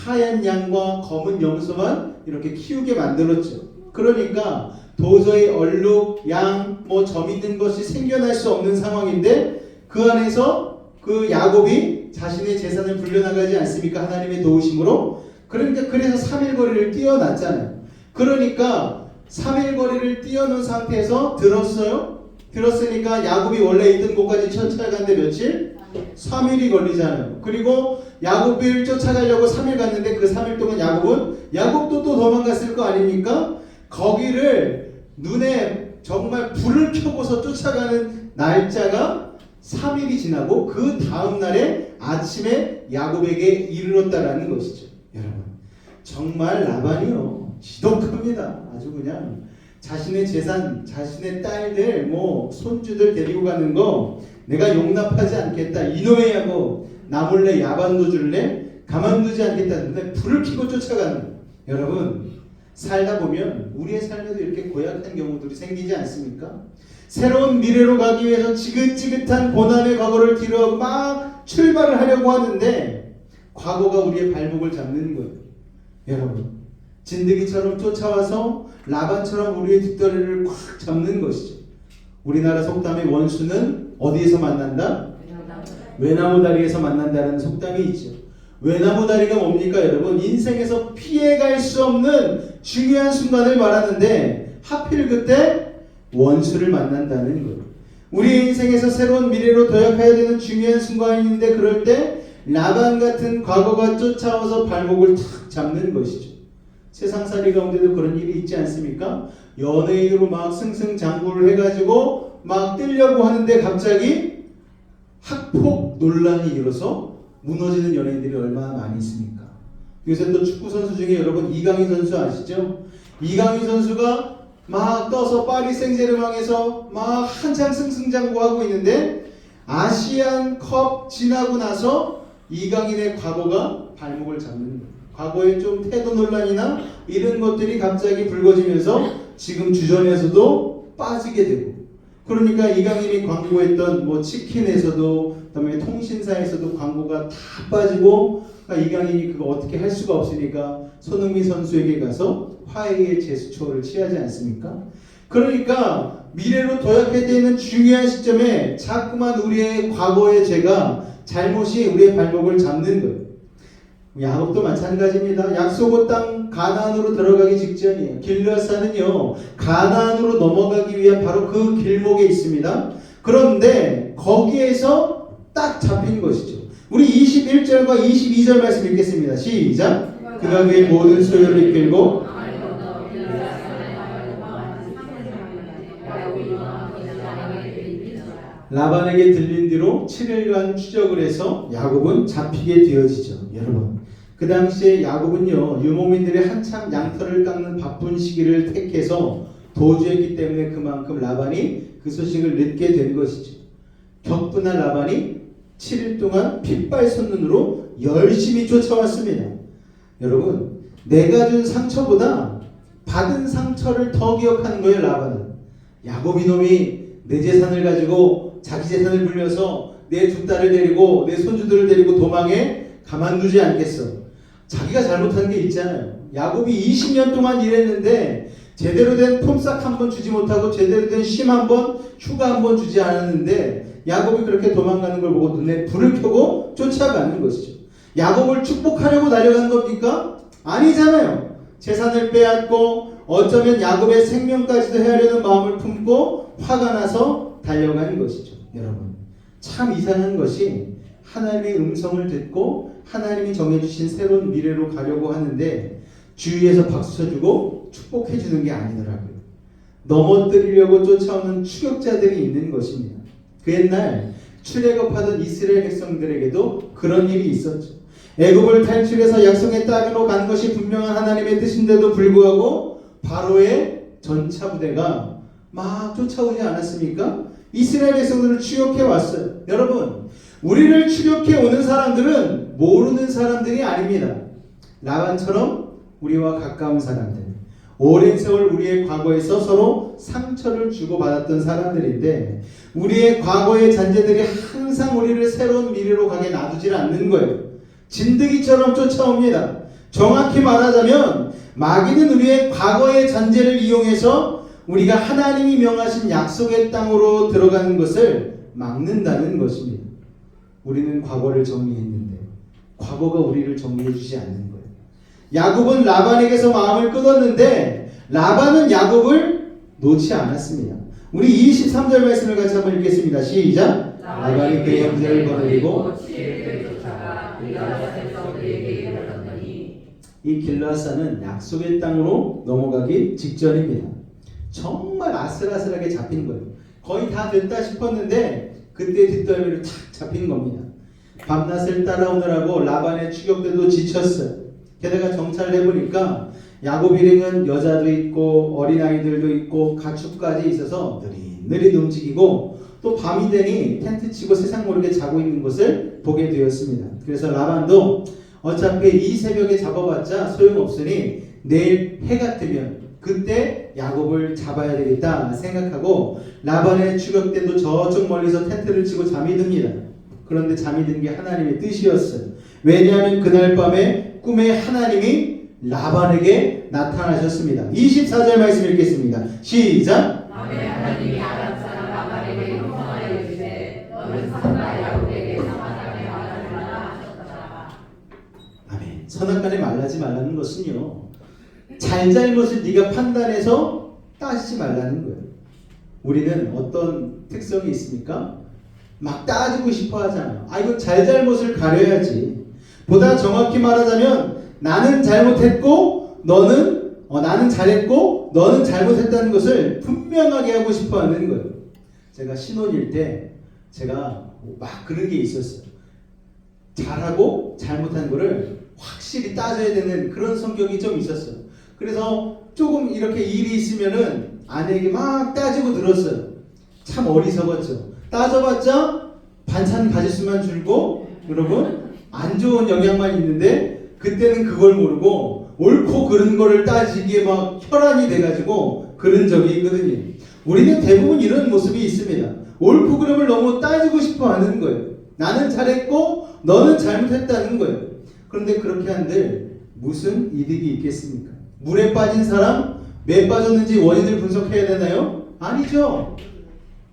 Speaker 1: 하얀 양과 검은 염소만 이렇게 키우게 만들었죠. 그러니까 도저히 얼룩, 양, 점 있는 것이 생겨날 수 없는 상황인데 그 안에서 그 야곱이 자신의 재산을 불려나가지 않습니까? 하나님의 도우심으로. 그러니까 그래서 3일 거리를 띄워놨잖아요. 그러니까 3일 거리를 띄워놓은 상태에서 들었어요? 들었으니까 야곱이 원래 있던 곳까지 쫓아가는데 며칠? 3일이 걸리잖아요. 그리고 야곱을 쫓아가려고 3일 갔는데 그 3일 동안 야곱도 또 도망갔을 거 아닙니까? 거기를 눈에 정말 불을 켜고서 쫓아가는 날짜가 3일이 지나고 그 다음 날에 아침에 야곱에게 이르렀다라는 것이죠. 여러분, 정말 라반이요, 지독합니다. 아주 그냥 자신의 재산, 자신의 딸들, 손주들 데리고 가는 거 내가 용납하지 않겠다. 이노해하고 나 몰래 야반도주를 내 가만두지 않겠다는데 불을 켜고 쫓아가는 거예요. 여러분, 살다 보면 우리의 삶에도 이렇게 고약한 경우들이 생기지 않습니까? 새로운 미래로 가기 위해서 지긋지긋한 고난의 과거를 뒤로하고 막 출발을 하려고 하는데 과거가 우리의 발목을 잡는 거예요. 여러분, 진드기처럼 쫓아와서 라반처럼 우리의 뒷다리를 꽉 잡는 것이죠. 우리나라 속담의 원수는 어디에서 만난다? 외나무다리에서 만난다는 속담이 있죠. 외나무다리가 뭡니까, 여러분? 인생에서 피해갈 수 없는 중요한 순간을 말하는데 하필 그때 원수를 만난다는 거예요. 우리 인생에서 새로운 미래로 도약해야 되는 중요한 순간인데 그럴 때 라반 같은 과거가 쫓아와서 발목을 탁 잡는 것이죠. 세상살이 가운데도 그런 일이 있지 않습니까? 연예인으로 막 승승장구를 해가지고 막 뜨려고 하는데 갑자기 학폭 논란이 일어서 무너지는 연예인들이 얼마나 많이 있습니까? 요새 또 축구 선수 중에 여러분 이강인 선수 아시죠? 이강인 선수가 막 떠서 파리 생제르맹에서 막 한창 승승장구하고 있는데 아시안컵 지나고 나서 이강인의 과거가 발목을 잡는 거예요. 과거에 좀 태도 논란이나 이런 것들이 갑자기 불거지면서 지금 주전에서도 빠지게 되고, 그러니까 이강인이 광고했던 뭐 치킨에서도 그다음에 통신사에서도 광고가 다 빠지고, 그러니까 이강인이 그거 어떻게 할 수가 없으니까 손흥민 선수에게 가서 화해의 제스처를 취하지 않습니까? 그러니까 미래로 도약해야 있는 중요한 시점에 자꾸만 우리의 과거의 죄가 잘못이 우리의 발목을 잡는 거예요. 야곱도 마찬가지입니다. 약속의 땅 가나안으로 들어가기 직전이에요. 길르앗산은요 가나안으로 넘어가기 위한 바로 그 길목에 있습니다. 그런데 거기에서 딱 잡힌 것이죠. 우리 21절과 22절 말씀 읽겠습니다. 시작. 그가 그의 모든 소유를 이끌고 라반에게 들린 뒤로 7일간 추적을 해서 야곱은 잡히게 되어지죠. 여러분, 그 당시에 야곱은요 유목민들이 한참 양털을 깎는 바쁜 시기를 택해서 도주했기 때문에 그만큼 라반이 그 소식을 듣게 된 것이죠. 격분한 라반이 7일 동안 핏발손눈으로 열심히 쫓아왔습니다. 여러분, 내가 준 상처보다 받은 상처를 더 기억하는 거예요. 라반은 야곱 이놈이 내 재산을 가지고 자기 재산을 불려서 내 두 딸을 데리고 내 손주들을 데리고 도망해 가만두지 않겠어. 자기가 잘못한 게 있잖아요. 야곱이 20년 동안 일했는데 제대로 된 품삯 한 번 주지 못하고 제대로 된 쉼 한 번, 휴가 한 번 주지 않았는데 야곱이 그렇게 도망가는 걸 보고 눈에 불을 켜고 쫓아가는 것이죠. 야곱을 축복하려고 달려간 겁니까? 아니잖아요. 재산을 빼앗고 어쩌면 야곱의 생명까지도 헤아려는 마음을 품고 화가 나서 달려가는 것이죠. 여러분, 참 이상한 것이 하나님의 음성을 듣고 하나님이 정해주신 새로운 미래로 가려고 하는데 주위에서 박수 쳐주고 축복해주는 게 아니더라고요. 넘어뜨리려고 쫓아오는 추격자들이 있는 것입니다. 그 옛날 출애굽하던 이스라엘 백성들에게도 그런 일이 있었죠. 애굽을 탈출해서 약속의 땅으로 간 것이 분명한 하나님의 뜻인데도 불구하고 바로의 전차 부대가 막 쫓아오지 않았습니까? 이스라엘 백성들을 추격해 왔어요. 여러분, 우리를 추격해 오는 사람들은 모르는 사람들이 아닙니다. 라반처럼 우리와 가까운 사람들, 오랜 세월 우리의 과거에서 서로 상처를 주고받았던 사람들인데 우리의 과거의 잔재들이 항상 우리를 새로운 미래로 가게 놔두질 않는 거예요. 진드기처럼 쫓아옵니다. 정확히 말하자면 마귀는 우리의 과거의 잔재를 이용해서 우리가 하나님이 명하신 약속의 땅으로 들어가는 것을 막는다는 것입니다. 우리는 과거를 정리했는데 과거가 우리를 정리해 주지 않는 거예요. 야곱은 라반에게서 마음을 끊었는데 라반은 야곱을 놓지 않았습니다. 우리 23절 말씀을 같이 한번 읽겠습니다. 시작. 라반이 그의 형제를 거느리고 이 길르앗산은 약속의 땅으로 넘어가기 직전입니다. 정말 아슬아슬하게 잡힌 거예요. 거의 다 됐다 싶었는데 그때 뒷덜미를 탁 잡힌 겁니다. 밤낮을 따라오느라고 라반의 추격대도 지쳤어요. 게다가 정찰을 해보니까 야곱 일행은 여자도 있고 어린아이들도 있고 가축까지 있어서 느릿느릿 움직이고 또 밤이 되니 텐트 치고 세상 모르게 자고 있는 것을 보게 되었습니다. 그래서 라반도 어차피 이 새벽에 잡아봤자 소용없으니 내일 해가 뜨면 그때 야곱을 잡아야 되겠다 생각하고 라반의 추격대도 저쪽 멀리서 텐트를 치고 잠이 듭니다. 그런데 잠이 든 게 하나님의 뜻이었어요. 왜냐하면 그날 밤에 꿈에 하나님이 라반에게 나타나셨습니다. 24절 말씀 읽겠습니다. 시작.
Speaker 4: 밤에 하나님이 아람 사람 라반에게 형성하여 이르시되 너는 산과 야곱에게 사마당에 말하지 말라 하셨더라.
Speaker 1: 아멘. 선악간에 말하지 말라는 것은요, 잘잘못을 네가 판단해서 따지지 말라는 거예요. 우리는 어떤 특성이 있습니까? 막 따지고 싶어 하잖아요. 아, 이거 잘잘못을 가려야지. 보다 정확히 말하자면 나는 잘못했고 나는 잘했고 너는 잘못했다는 것을 분명하게 하고 싶어 하는 거예요. 제가 신혼일 때 제가 막 그런 게 있었어요. 잘하고 잘못한 거를 확실히 따져야 되는 그런 성격이 좀 있었어요. 그래서 조금 이렇게 일이 있으면은 아내에게 막 따지고 들었어요. 참 어리석었죠. 따져봤자 반찬 가짓수만 줄고 여러분 안 좋은 영향만 있는데 그때는 그걸 모르고 옳고 그른 거를 따지기에 막 혈안이 돼가지고 그런 적이 있거든요. 우리는 대부분 이런 모습이 있습니다. 옳고 그름을 너무 따지고 싶어 하는 거예요. 나는 잘했고 너는 잘못했다는 거예요. 그런데 그렇게 한들 무슨 이득이 있겠습니까? 물에 빠진 사람 왜 빠졌는지 원인을 분석해야 되나요? 아니죠.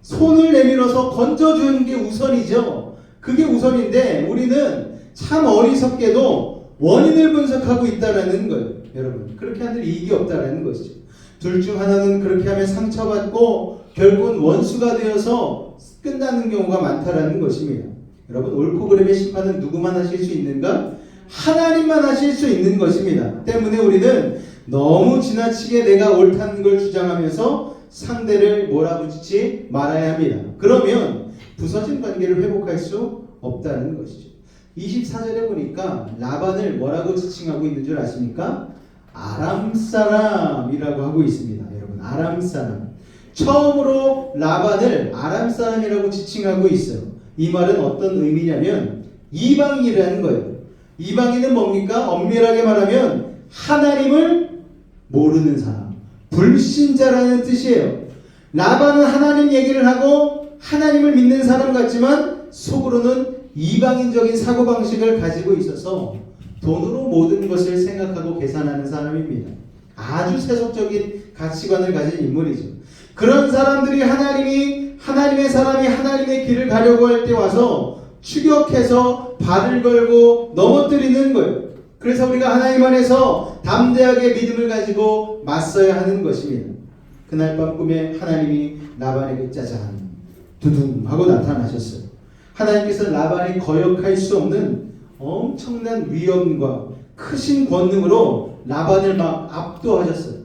Speaker 1: 손을 내밀어서 건져주는 게 우선이죠. 그게 우선인데 우리는 참 어리석게도 원인을 분석하고 있다라는 거예요. 여러분 그렇게 한들 이익이 없다라는 것이죠. 둘 중 하나는 그렇게 하면 상처받고 결국은 원수가 되어서 끝나는 경우가 많다라는 것입니다. 여러분 옳고 그름의 심판은 누구만 하실 수 있는가? 하나님만 하실 수 있는 것입니다. 때문에 우리는 너무 지나치게 내가 옳다는 걸 주장하면서 상대를 몰아붙이지 말아야 합니다. 그러면 부서진 관계를 회복할 수 없다는 것이죠. 24절에 보니까 라반을 뭐라고 지칭하고 있는 줄 아십니까? 아람 사람이라고 하고 있습니다. 여러분 아람 사람. 처음으로 라반을 아람 사람이라고 지칭하고 있어요. 이 말은 어떤 의미냐면 이방인이라는 거예요. 이방인은 뭡니까? 엄밀하게 말하면 하나님을 모르는 사람, 불신자라는 뜻이에요. 라반은 하나님 얘기를 하고 하나님을 믿는 사람 같지만 속으로는 이방인적인 사고방식을 가지고 있어서 돈으로 모든 것을 생각하고 계산하는 사람입니다. 아주 세속적인 가치관을 가진 인물이죠. 그런 사람들이 하나님의 사람이 하나님의 길을 가려고 할 때 와서 추격해서 발을 걸고 넘어뜨리는 거예요. 그래서 우리가 하나님 안에서 담대하게 믿음을 가지고 맞서야 하는 것입니다. 그날 밤 꿈에 하나님이 라반에게 짜잔 두둥 하고 나타나셨어요. 하나님께서 라반이 거역할 수 없는 엄청난 위엄과 크신 권능으로 라반을 막 압도하셨어요.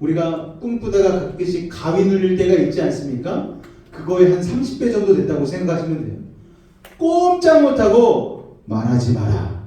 Speaker 1: 우리가 꿈꾸다가 가끔씩 가위 눌릴 때가 있지 않습니까? 그거에 한 30배 정도 됐다고 생각하시면 돼요. 꼼짝 못하고 말하지 마라.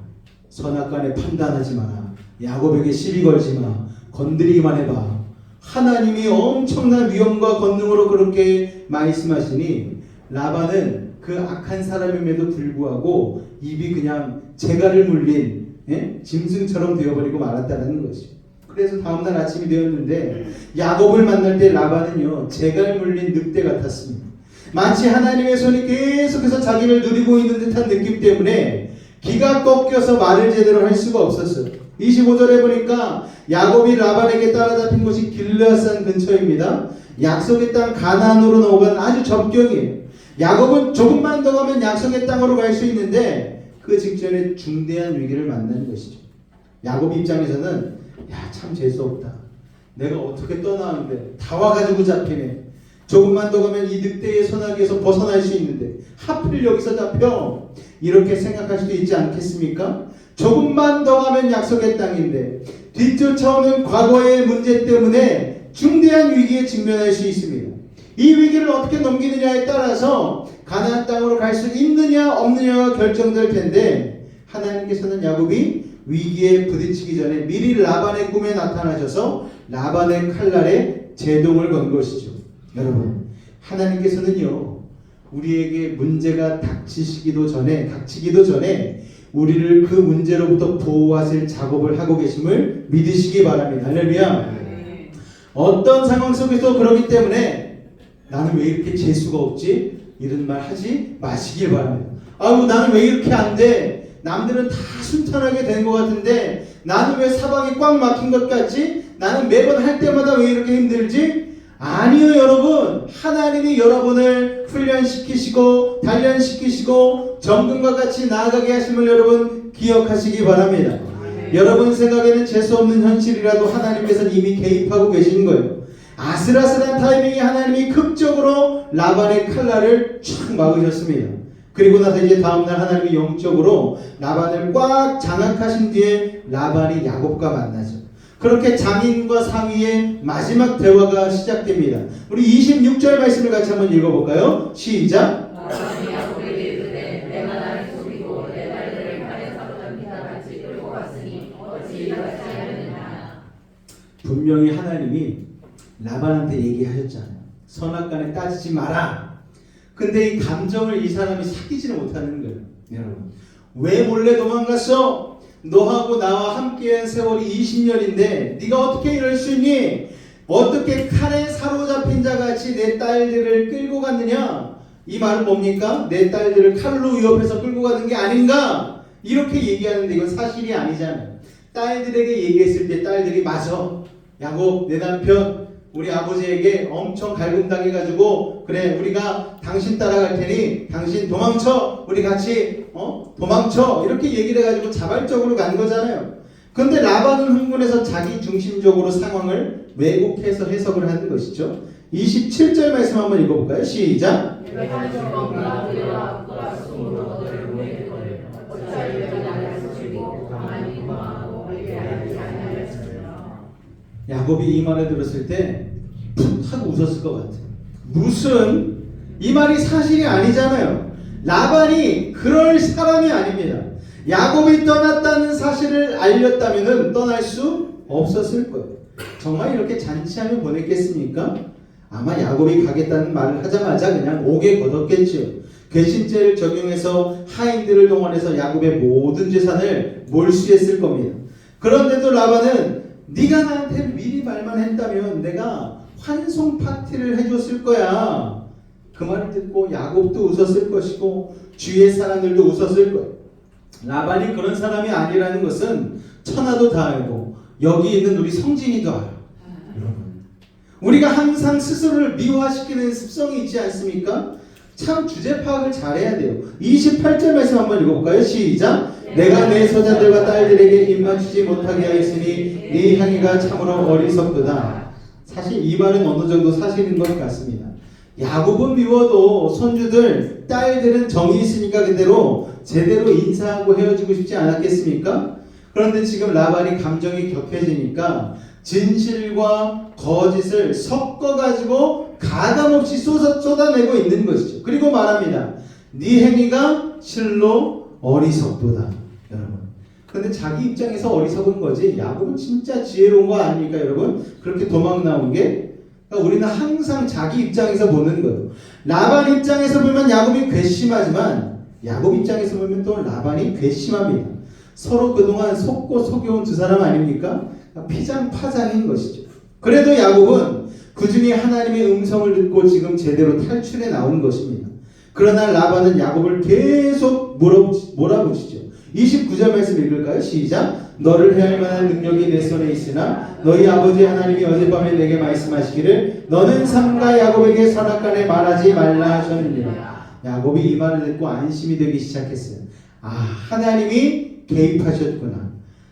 Speaker 1: 선악간에 판단하지 마라. 야곱에게 시비 걸지 마. 건드리기만 해봐. 하나님이 엄청난 위엄과 권능으로 그렇게 말씀하시니 라반은 그 악한 사람임에도 불구하고 입이 그냥 재갈을 물린 짐승처럼 되어버리고 말았다는 것이죠. 그래서 다음날 아침이 되었는데 야곱을 만날 때 라반은요 재갈 물린 늑대 같았습니다. 마치 하나님의 손이 계속해서 자기를 누리고 있는 듯한 느낌 때문에 기가 꺾여서 말을 제대로 할 수가 없었어요. 25절에 보니까 야곱이 라반에게 따라잡힌 곳이 길르앗산 근처입니다. 약속의 땅 가나안으로 넘어가는 아주 접경이에요. 야곱은 조금만 더 가면 약속의 땅으로 갈 수 있는데 그 직전에 중대한 위기를 만나는 것이죠. 야곱 입장에서는 참 재수없다. 내가 어떻게 떠나는데 다 와가지고 잡히네. 조금만 더 가면 이 늑대의 손아귀에서 벗어날 수 있는데 하필 여기서 잡혀. 이렇게 생각할 수도 있지 않겠습니까? 조금만 더 가면 약속의 땅인데 뒤쫓아오는 과거의 문제 때문에 중대한 위기에 직면할 수 있습니다. 이 위기를 어떻게 넘기느냐에 따라서 가나안 땅으로 갈 수 있느냐 없느냐가 결정될 텐데 하나님께서는 야곱이 위기에 부딪히기 전에 미리 라반의 꿈에 나타나셔서 라반의 칼날에 제동을 건 것이죠. 여러분 하나님께서는요 우리에게 문제가 닥치기도 전에 우리를 그 문제로부터 보호하실 작업을 하고 계심을 믿으시기 바랍니다. 할렐루야. 어떤 상황 속에서 그러기 때문에 나는 왜 이렇게 재수가 없지? 이런 말 하지 마시길 바랍니다. 아이고 나는 왜 이렇게 안 돼? 남들은 다 순탄하게 된 것 같은데 나는 왜 사방이 꽉 막힌 것 같지? 나는 매번 할 때마다 왜 이렇게 힘들지? 아니요 여러분, 하나님이 여러분을 훈련시키시고 단련시키시고 정금과 같이 나아가게 하심을 여러분 기억하시기 바랍니다. 여러분 생각에는 재수없는 현실이라도 하나님께서는 이미 개입하고 계신 거예요. 아슬아슬한 타이밍에 하나님이 극적으로 라반의 칼날을 촥 막으셨습니다. 그리고 나서 이제 다음날 하나님이 영적으로 라반을 꽉 장악하신 뒤에 라반이 야곱과 만나죠. 그렇게 장인과 상위의 마지막 대화가 시작됩니다. 우리 26절 말씀을 같이 한번 읽어볼까요? 시작.
Speaker 4: 라반이 야곱에게 이르되 내가 나를 속이고 내 딸들을 칼에 사로잡히다 같이 끌고 갔으니 어찌 이같이 하였느냐.
Speaker 1: 분명히 하나님이 라반한테 얘기하셨잖아요. 선악간에 따지지 마라. 근데 이 감정을 이 사람이 사귀지를 못하는 거예요. 여러분, 왜 몰래 도망갔어? 너하고 나와 함께한 세월이 20년인데 네가 어떻게 이럴 수 있니? 어떻게 칼에 사로잡힌 자같이 내 딸들을 끌고 갔느냐? 이 말은 뭡니까? 내 딸들을 칼로 위협해서 끌고 가는 게 아닌가? 이렇게 얘기하는데 이건 사실이 아니잖아요. 딸들에게 얘기했을 때 딸들이 맞아, 야곱 내 남편 우리 아버지에게 엄청 갈굼당해가지고 그래 우리가 당신 따라갈 테니 당신 도망쳐, 우리 같이 도망쳐, 이렇게 얘기를 해가지고 자발적으로 간 거잖아요. 근데 라반은 흥분해서 자기 중심적으로 상황을 왜곡해서 해석을 하는 것이죠. 27절 말씀 한번 읽어볼까요? 시작.
Speaker 4: 내가 죽었구나 그와 그와 숨으로 너를 보낼 거를 어찌하여 나를 속이고 가만히 도망하고 내게 알지 아니하였으리라.
Speaker 1: 야곱이 이 말을 들었을 때 푹 하고 웃었을 것 같아요. 무슨 이 말이 사실이 아니잖아요. 라반이 그럴 사람이 아닙니다. 야곱이 떠났다는 사실을 알렸다면 떠날 수 없었을 거예요. 정말 이렇게 잔치하며 보냈겠습니까? 아마 야곱이 가겠다는 말을 하자마자 그냥 옥에 걷었겠지요. 괘씸죄를 적용해서 하인들을 동원해서 야곱의 모든 재산을 몰수했을 겁니다. 그런데도 라반은 네가 나한테 미리 말만 했다면 내가 환송 파티를 해줬을 거야. 그 말을 듣고 야곱도 웃었을 것이고 주위의 사람들도 웃었을 거예요. 라반이 그런 사람이 아니라는 것은 천하도 다 알고 여기 있는 우리 성진이도 알아요. 여러분, 우리가 항상 스스로를 미화시키는 습성이 있지 않습니까? 참 주제 파악을 잘해야 돼요. 28절 말씀 한번 읽어볼까요? 시작. 내가 내 소자들과 딸들에게 입맞추지 못하게 하였으니 네 행위가 참으로 어리석도다. 사실 이 말은 어느 정도 사실인 것 같습니다. 야곱은 미워도 손주들, 딸들은 정이 있으니까 그대로 제대로 인사하고 헤어지고 싶지 않았겠습니까? 그런데 지금 라반이 감정이 격해지니까 진실과 거짓을 섞어가지고 가감없이 쏟아내고 있는 것이죠. 그리고 말합니다. 네 행위가 실로 어리석도다. 여러분, 근데 자기 입장에서 어리석은 거지 야곱은 진짜 지혜로운 거 아닙니까? 여러분, 그렇게 도망 나온 게, 그러니까 우리는 항상 자기 입장에서 보는 거예요. 라반 입장에서 보면 야곱이 괘씸하지만 야곱 입장에서 보면 또 라반이 괘씸합니다. 서로 그동안 속고 속여온 두 사람 아닙니까? 피장파장인 것이죠. 그래도 야곱은 그중에 하나님의 음성을 듣고 지금 제대로 탈출해 나온 것입니다. 그러나 라반은 야곱을 계속 몰아붙이죠. 29절 말씀 읽을까요? 시작. 너를 해할 만한 능력이 내 손에 있으나 너희 아버지 하나님이 어젯밤에 내게 말씀하시기를 너는 삼가 야곱에게 선악간에 말하지 말라 하셨느니라. 야곱이 이 말을 듣고 안심이 되기 시작했어요. 아, 하나님이 개입하셨구나.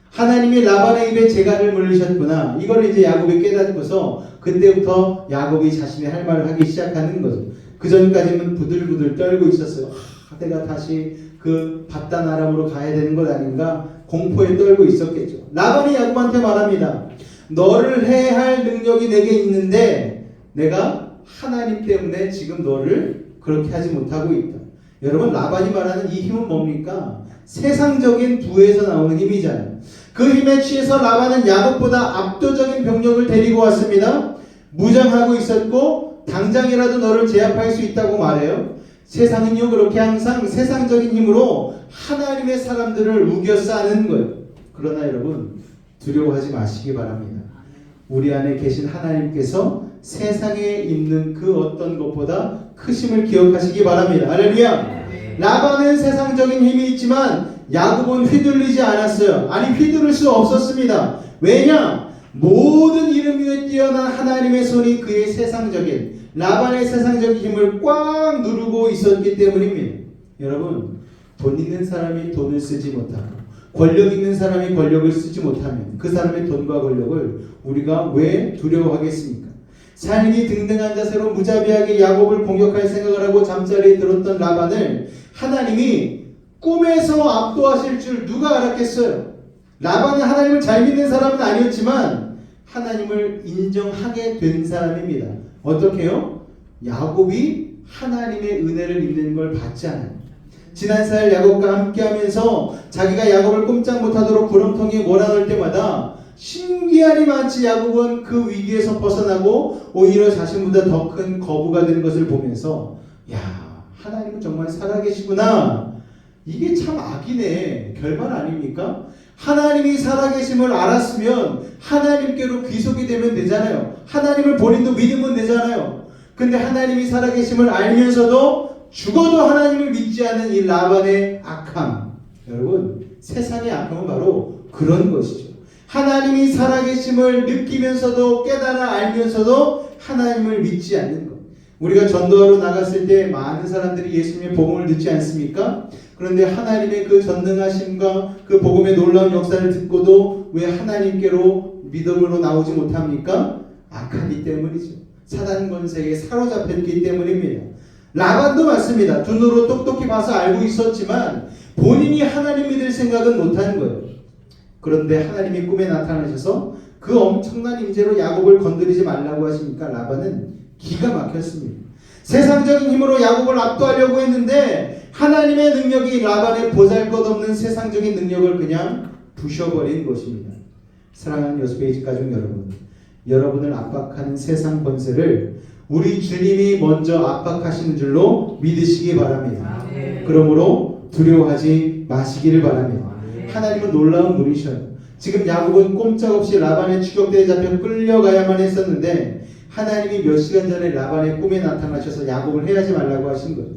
Speaker 1: 하나님이 라반의 입에 재갈을 물리셨구나. 이걸 이제 야곱이 깨닫고서 그때부터 야곱이 자신의 할 말을 하기 시작하는 거죠. 그 전까지는 부들부들 떨고 있었어요. 내가 다시 그 바단 아람으로 가야 되는 것 아닌가 공포에 떨고 있었겠죠. 라반이 야곱한테 말합니다. 너를 해할 능력이 내게 있는데 내가 하나님 때문에 지금 너를 그렇게 하지 못하고 있다. 여러분, 라반이 말하는 이 힘은 뭡니까? 세상적인 부에서 나오는 힘이잖아요. 그 힘에 취해서 라반은 야곱보다 압도적인 병력을 데리고 왔습니다. 무장하고 있었고 당장이라도 너를 제압할 수 있다고 말해요. 세상은요, 그렇게 항상 세상적인 힘으로 하나님의 사람들을 우겨싸는 거예요. 그러나 여러분, 두려워하지 마시기 바랍니다. 우리 안에 계신 하나님께서 세상에 있는 그 어떤 것보다 크심을 기억하시기 바랍니다. 할렐루야. 라반은 세상적인 힘이 있지만 야곱은 휘둘리지 않았어요. 아니, 휘두를 수 없었습니다. 왜냐? 모든 이름 위에 뛰어난 하나님의 손이 그의 세상적인, 라반의 세상적인 힘을 꽉 누르고 있었기 때문입니다. 여러분, 돈 있는 사람이 돈을 쓰지 못하고 권력 있는 사람이 권력을 쓰지 못하면 그 사람의 돈과 권력을 우리가 왜 두려워하겠습니까? 살기 등등한 자세로 무자비하게 야곱을 공격할 생각을 하고 잠자리에 들었던 라반을 하나님이 꿈에서 압도하실 줄 누가 알았겠어요? 라반은 하나님을 잘 믿는 사람은 아니었지만 하나님을 인정하게 된 사람입니다. 어떻게요? 야곱이 하나님의 은혜를 입는 걸 봤지 않아요. 지난 4일 야곱과 함께하면서 자기가 야곱을 꼼짝 못하도록 구렁텅이에 몰아넣을 때마다 신기하니 많지 야곱은 그 위기에서 벗어나고 오히려 자신보다 더 큰 거부가 되는 것을 보면서 야, 하나님은 정말 살아계시구나. 이게 참 악이네. 결말 아닙니까? 하나님이 살아계심을 알았으면 하나님께로 귀속이 되면 되잖아요. 하나님을 본인도 믿으면 되잖아요. 근데 하나님이 살아계심을 알면서도 죽어도 하나님을 믿지 않는 이 라반의 악함. 여러분, 세상의 악함은 바로 그런 것이죠. 하나님이 살아계심을 느끼면서도 깨달아 알면서도 하나님을 믿지 않는 것. 우리가 전도하러 나갔을 때 많은 사람들이 예수님의 복음을 듣지 않습니까? 그런데 하나님의 그 전능하심과 그 복음의 놀라운 역사를 듣고도 왜 하나님께로 믿음으로 나오지 못합니까? 악하기 때문이죠. 사단 권세에 사로잡혔기 때문입니다. 라반도 맞습니다. 눈으로 똑똑히 봐서 알고 있었지만 본인이 하나님 믿을 생각은 못한 거예요. 그런데 하나님이 꿈에 나타나셔서 그 엄청난 임재로 야곱을 건드리지 말라고 하시니까 라반은 기가 막혔습니다. 세상적인 힘으로 야곱을 압도하려고 했는데 하나님의 능력이 라반의 보잘것없는 세상적인 능력을 그냥 부셔버린 것입니다. 사랑하는 여수페이지 가족 여러분, 여러분을 압박하는 세상 권세를 우리 주님이 먼저 압박하시는 줄로 믿으시기 바랍니다. 그러므로 두려워하지 마시기를 바랍니다. 하나님은 놀라운 분이셔요. 지금 야곱은 꼼짝없이 라반의 추격대에 잡혀 끌려가야만 했었는데 하나님이 몇 시간 전에 라반의 꿈에 나타나셔서 야곱을 해하지 말라고 하신 거죠.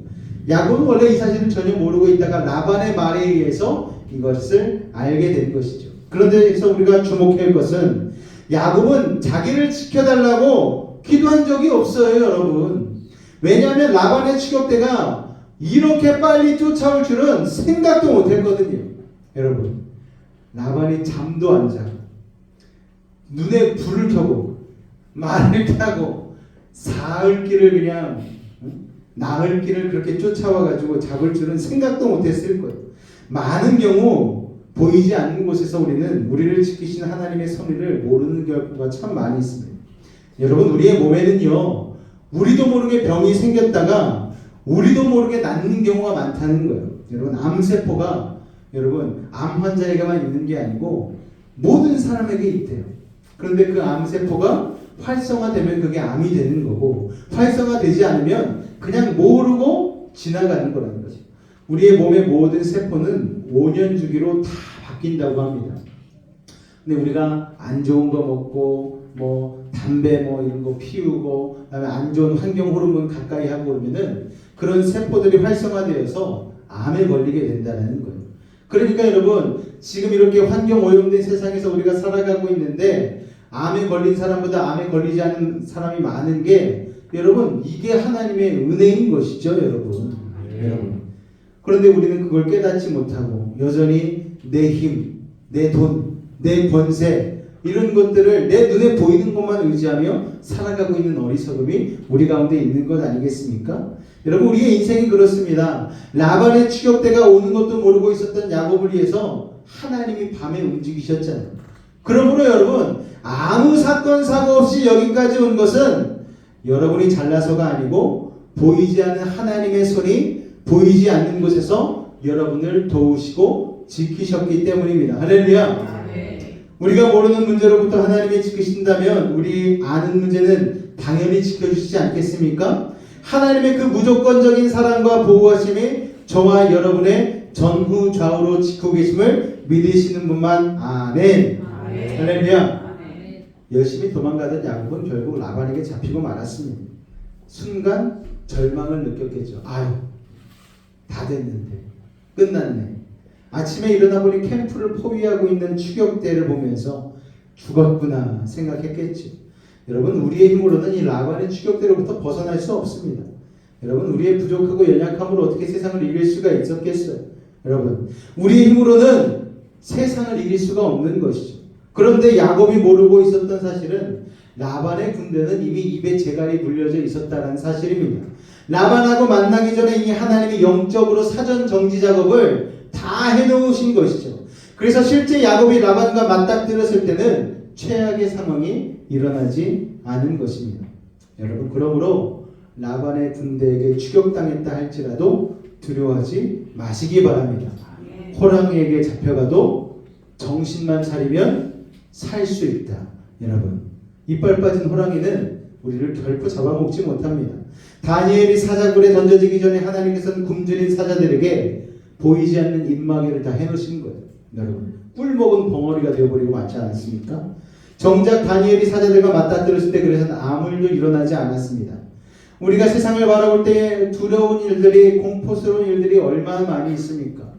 Speaker 1: 야곱은 원래 이 사실을 전혀 모르고 있다가 라반의 말에 의해서 이것을 알게 된 것이죠. 그런데 여기서 우리가 주목할 것은 야곱은 자기를 지켜달라고 기도한 적이 없어요, 여러분. 왜냐하면 라반의 추격대가 이렇게 빨리 쫓아올 줄은 생각도 못했거든요. 여러분, 라반이 잠도 안 자고 눈에 불을 켜고 말을 타고 사흘 길을 그냥 나흘 길을 그렇게 쫓아와가지고 잡을 줄은 생각도 못했을 거예요. 많은 경우 보이지 않는 곳에서 우리를 지키시는 하나님의 섭리를 모르는 경우가 참 많이 있습니다. 여러분, 우리의 몸에는요, 우리도 모르게 병이 생겼다가 우리도 모르게 낫는 경우가 많다는 거예요. 여러분, 암세포가 여러분 암 환자에게만 있는 게 아니고 모든 사람에게 있대요. 그런데 그 암세포가 활성화되면 그게 암이 되는 거고 활성화되지 않으면 그냥 모르고 지나가는 거라는 거죠. 우리의 몸의 모든 세포는 5년 주기로 다 바뀐다고 합니다. 근데 우리가 안 좋은 거 먹고 담배 이런 거 피우고 그다음에 안 좋은 환경 호르몬 가까이 하고 그러면은 그런 세포들이 활성화되어서 암에 걸리게 된다는 거예요. 그러니까 여러분, 지금 이렇게 환경 오염된 세상에서 우리가 살아가고 있는데 암에 걸린 사람보다 암에 걸리지 않은 사람이 많은 게 여러분, 이게 하나님의 은혜인 것이죠, 여러분. 여러분. 그런데 우리는 그걸 깨닫지 못하고 여전히 내 힘, 내 돈, 내 권세 이런 것들을 내 눈에 보이는 것만 의지하며 살아가고 있는 어리석음이 우리 가운데 있는 것 아니겠습니까? 여러분, 우리의 인생이 그렇습니다. 라반의 추격대가 오는 것도 모르고 있었던 야곱을 위해서 하나님이 밤에 움직이셨잖아요. 그러므로 여러분, 아무 사건 사고 없이 여기까지 온 것은 여러분이 잘나서가 아니고 보이지 않는 하나님의 손이 보이지 않는 곳에서 여러분을 도우시고 지키셨기 때문입니다. 할렐루야. 우리가 모르는 문제로부터 하나님이 지키신다면 우리 아는 문제는 당연히 지켜주시지 않겠습니까? 하나님의 그 무조건적인 사랑과 보호하심이 저와 여러분의 전후 좌우로 지키고 계심을 믿으시는 분만 아멘. 할렐루야. 열심히 도망가던 야곱은 결국 라반에게 잡히고 말았습니다. 순간 절망을 느꼈겠죠. 아유, 다 됐는데 끝났네. 아침에 일어나 보니 캠프를 포위하고 있는 추격대를 보면서 죽었구나 생각했겠죠. 여러분, 우리의 힘으로는 이 라반의 추격대로부터 벗어날 수 없습니다. 여러분, 우리의 부족하고 연약함으로 어떻게 세상을 이길 수가 있었겠어요? 여러분, 우리의 힘으로는 세상을 이길 수가 없는 것이죠. 그런데 야곱이 모르고 있었던 사실은 라반의 군대는 이미 입에 재갈이 불려져 있었다는 사실입니다. 라반하고 만나기 전에 이미 하나님이 영적으로 사전 정지 작업을 다 해놓으신 것이죠. 그래서 실제 야곱이 라반과 맞닥뜨렸을 때는 최악의 상황이 일어나지 않은 것입니다. 여러분, 그러므로 라반의 군대에게 추격당했다 할지라도 두려워하지 마시기 바랍니다. 호랑이에게 잡혀가도 정신만 차리면 살 수 있다. 여러분, 이빨 빠진 호랑이는 우리를 결코 잡아먹지 못합니다. 다니엘이 사자굴에 던져지기 전에 하나님께서는 굶주린 사자들에게 보이지 않는 입마개를 다 해놓으신 거예요. 여러분, 꿀 먹은 벙어리가 되어버리고 많지 않습니까? 정작 다니엘이 사자들과 맞닥뜨렸을 때 그래서는 아무 일도 일어나지 않았습니다. 우리가 세상을 바라볼 때 두려운 일들이, 공포스러운 일들이 얼마나 많이 있습니까?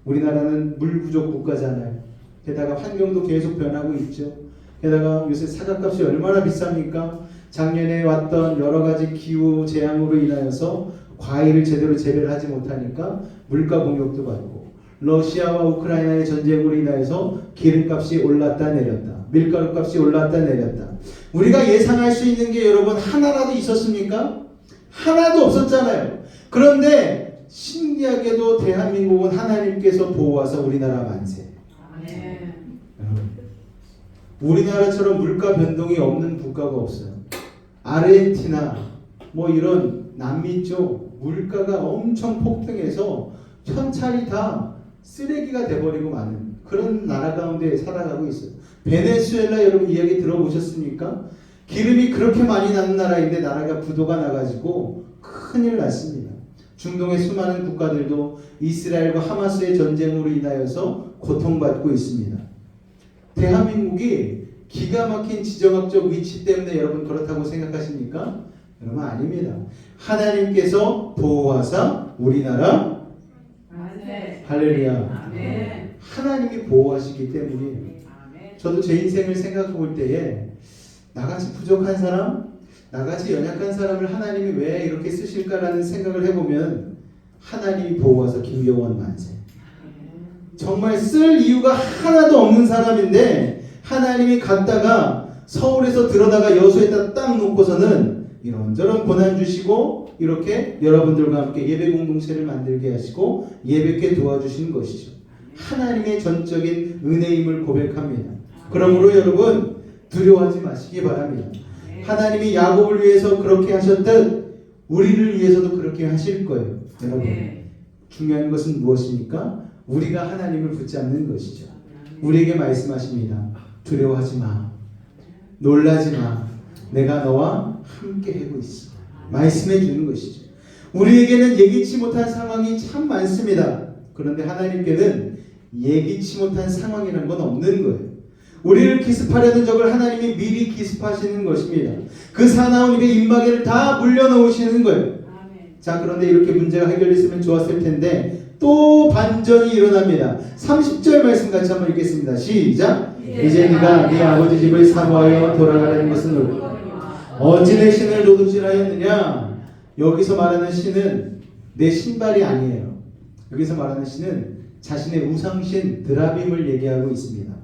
Speaker 1: 우리나라는 물 부족 국가잖아요. 게다가 환경도 계속 변하고 있죠. 게다가 요새 사과값이 얼마나 비쌉니까? 작년에 왔던 여러 가지 기후 재앙으로 인하여서 과일을 제대로 재배를 하지 못하니까 물가 공격도 받고, 러시아와 우크라이나의 전쟁으로 인하여서 기름값이 올랐다 내렸다, 밀가루 값이 올랐다 내렸다. 우리가 예상할 수 있는 게 여러분 하나라도 있었습니까? 하나도 없었잖아요. 그런데 신기하게도 대한민국은 하나님께서 보호하사 우리나라 만세. 여러분, 우리나라처럼 물가 변동이 없는 국가가 없어요. 아르헨티나 뭐 이런 남미 쪽 물가가 엄청 폭등해서 천차리 다 쓰레기가 돼버리고 마는 그런 나라 가운데 살아가고 있어요. 베네수엘라 여러분 이야기 들어보셨습니까? 기름이 그렇게 많이 나는 나라인데 나라가 부도가 나가지고 큰일 났습니다. 중동의 수많은 국가들도 이스라엘과 하마스의 전쟁으로 인하여서 고통받고 있습니다. 대한민국이 기가 막힌 지정학적 위치 때문에 여러분 그렇다고 생각하십니까? 여러분 아닙니다. 하나님께서 보호하사 우리나라 할렐루야. 하나님이 보호하시기 때문이에요. 저도 제 인생을 생각해 볼 때에 나같이 부족한 사람, 나같이 연약한 사람을 하나님이 왜 이렇게 쓰실까라는 생각을 해보면 하나님이 보호하사 김경원 만세. 정말 쓸 이유가 하나도 없는 사람인데 하나님이 갔다가 서울에서 들어다가 여수에다 딱 놓고서는 이런저런 고난 주시고 이렇게 여러분들과 함께 예배 공동체를 만들게 하시고 예배께 도와주신 것이죠. 하나님의 전적인 은혜임을 고백합니다. 그러므로 여러분 두려워하지 마시기 바랍니다. 하나님이 야곱을 위해서 그렇게 하셨듯 우리를 위해서도 그렇게 하실 거예요. 여러분, 중요한 것은 무엇입니까? 우리가 하나님을 붙잡는 것이죠. 우리에게 말씀하십니다. 두려워하지 마. 놀라지 마. 내가 너와 함께 하고 있어. 말씀해 주는 것이죠. 우리에게는 예기치 못한 상황이 참 많습니다. 그런데 하나님께는 예기치 못한 상황이라는 건 없는 거예요. 우리를 기습하려는 적을 하나님이 미리 기습하시는 것입니다. 그 사나운 입에 입마개를 다 물려놓으시는 거예요. 자, 그런데 이렇게 문제가 해결됐으면 좋았을 텐데 또 반전이 일어납니다. 30절 말씀 같이 한번 읽겠습니다. 시작. 이제 네가 네 아버지 집을 사모하여 돌아가려는 것은 옳고 어찌 내 신을 도둑질하였느냐. 여기서 말하는 신은 내 신발이 아니에요. 여기서 말하는 신은 자신의 우상신 드라빔을 얘기하고 있습니다.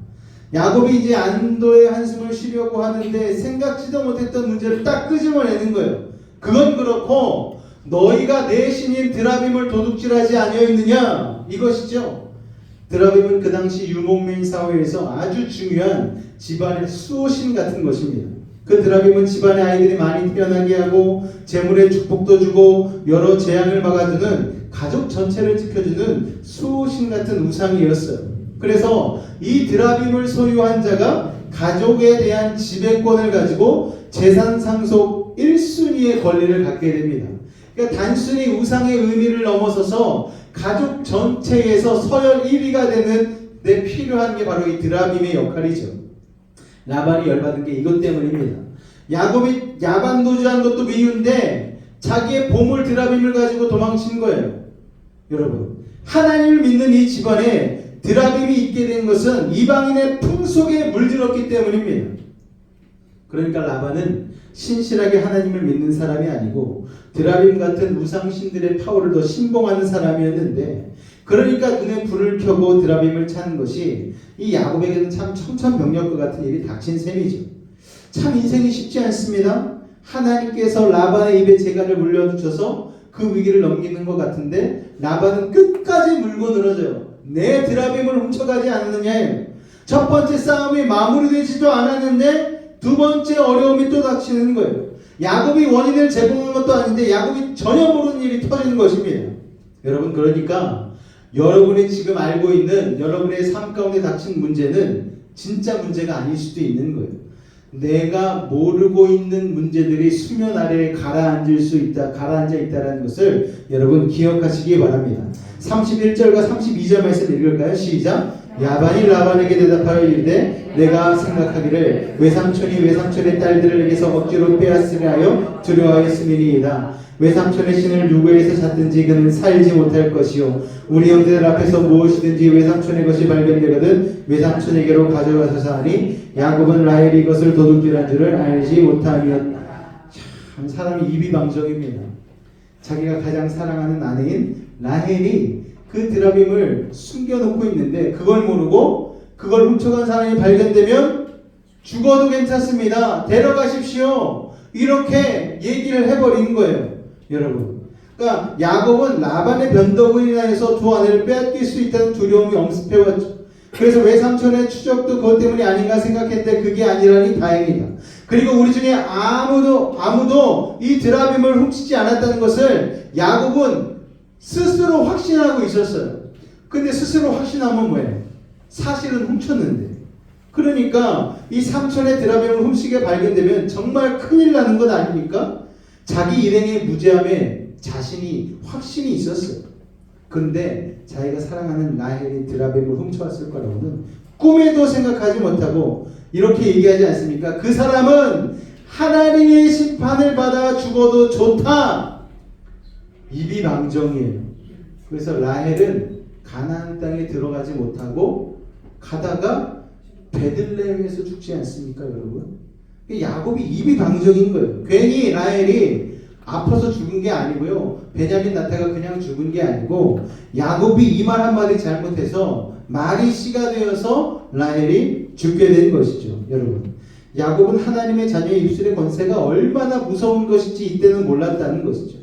Speaker 1: 야곱이 이제 안도의 한숨을 쉬려고 하는데 생각지도 못했던 문제를 딱 끄집어내는 거예요. 그건 그렇고 너희가 내 신인 드라빔을 도둑질하지 아니하였느냐, 이것이죠. 드라빔은 그 당시 유목민 사회에서 아주 중요한 집안의 수호신 같은 것입니다. 그 드라빔은 집안의 아이들이 많이 태어나게 하고 재물의 축복도 주고 여러 재앙을 막아주는 가족 전체를 지켜주는 수호신 같은 우상이었어요. 그래서 이 드라빔을 소유한 자가 가족에 대한 지배권을 가지고 재산 상속 1순위의 권리를 갖게 됩니다. 그러니까 단순히 우상의 의미를 넘어서서 가족 전체에서 서열 1위가 되는 데 필요한 게 바로 이 드라빔의 역할이죠. 라반이 열받은 게 이것 때문입니다. 야곱이 야반도주한 것도 미유인데 자기의 보물 드라빔을 가지고 도망친 거예요. 여러분, 하나님을 믿는 이 집안에 드라빔이 있게 된 것은 이방인의 풍속에 물들었기 때문입니다. 그러니까 라반은 신실하게 하나님을 믿는 사람이 아니고 드라빔 같은 우상신들의 파워를 더 신봉하는 사람이었는데, 그러니까 눈에 불을 켜고 드라빔을 찾는 것이 이 야곱에게는 참 청천벽력과 같은 일이 닥친 셈이죠. 참 인생이 쉽지 않습니다. 하나님께서 라반의 입에 재갈을 물려주셔서 그 위기를 넘기는 것 같은데 라반은 끝까지 물고 늘어져요. 내 드라빔을 훔쳐가지 않느냐예요. 첫 번째 싸움이 마무리되지도 않았는데 두 번째 어려움이 또 닥치는 거예요. 야곱이 원인을 제공한 것도 아닌데 야곱이 전혀 모르는 일이 터지는 것입니다. 여러분, 그러니까 여러분이 지금 알고 있는 여러분의 삶 가운데 닥친 문제는 진짜 문제가 아닐 수도 있는 거예요. 내가 모르고 있는 문제들이 수면 아래에 가라앉을 수 있다, 가라앉아 있다는 것을 여러분 기억하시기 바랍니다. 31절과 32절 말씀 읽을까요? 시작. 야반이 라반에게 대답하여 이르되 내가 생각하기를 외삼촌이 외삼촌의 딸들을 내게서 억지로 빼앗으려 하여 두려워하였음이니이다. 외삼촌의 신을 누구에게서 샀든지 그는 살지 못할 것이요 우리 형제들 앞에서 무엇이든지 외삼촌의 것이 발견되거든 외삼촌에게로 가져가소서 하니 야곱은 라헬이 이것을 도둑질한 줄을 알지 못함이었다. 참 사람이 이비방정입니다. 자기가 가장 사랑하는 아내인 라헬이 그 드라빔을 숨겨놓고 있는데 그걸 모르고 그걸 훔쳐간 사람이 발견되면 죽어도 괜찮습니다. 데려가십시오. 이렇게 얘기를 해버린 거예요. 여러분, 그러니까 야곱은 라반의 변덕으로 인해서 두 아내를 빼앗길 수 있다는 두려움이 엄습해왔죠. 그래서 외삼촌의 추적도 그것 때문이 아닌가 생각했는데 그게 아니라니 다행이다. 그리고 우리 중에 아무도 이 드라빔을 훔치지 않았다는 것을 야곱은 스스로 확신하고 있었어요. 근데 스스로 확신하면 뭐예요? 사실은 훔쳤는데. 그러니까 이 삼촌의 드라빔을 훔치게 발견되면 정말 큰일 나는 것 아닙니까? 자기 일행의 무죄함에 자신이 확신이 있었어요. 근데 자기가 사랑하는 라헬이 드라빔을 훔쳐왔을 거라고는 꿈에도 생각하지 못하고 이렇게 얘기하지 않습니까? 그 사람은 하나님의 심판을 받아 죽어도 좋다. 이비망정이에요. 그래서 라헬은 가나안 땅에 들어가지 못하고 가다가 베들레헴에서 죽지 않습니까, 여러분? 야곱이 이비방정인 거예요. 괜히 라헬이 아파서 죽은 게 아니고요. 베냐민 나타가 그냥 죽은 게 아니고 야곱이 이 말 한마디 잘못해서 말이 씨가 되어서 라헬이 죽게 된 것이죠. 여러분, 야곱은 하나님의 자녀의 입술의 권세가 얼마나 무서운 것인지 이때는 몰랐다는 것이죠.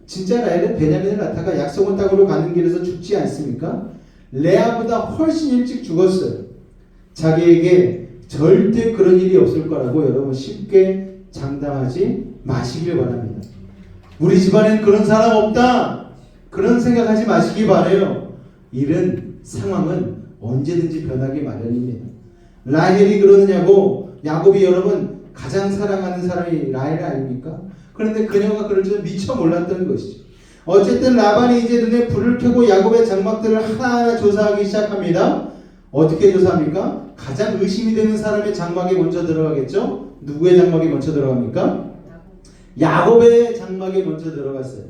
Speaker 1: 진짜 라헬은 베냐민 나타가 약속의 땅으로 가는 길에서 죽지 않습니까? 레아보다 훨씬 일찍 죽었어요. 자기에게 절대 그런 일이 없을 거라고 여러분 쉽게 장담하지 마시길 바랍니다. 우리 집안엔 그런 사람 없다, 그런 생각하지 마시기 바래요. 일은 상황은 언제든지 변하기 마련입니다. 라헬이 그러느냐고, 야곱이 여러분 가장 사랑하는 사람이 라헬 아닙니까? 그런데 그녀가 그럴 줄은 미처 몰랐던 것이죠. 어쨌든 라반이 이제 눈에 불을 켜고 야곱의 장막들을 하나하나 조사하기 시작합니다. 어떻게 조사합니까? 가장 의심이 되는 사람의 장막에 먼저 들어가겠죠? 누구의 장막에 먼저 들어갑니까? 야곱의 장막에 먼저 들어갔어요.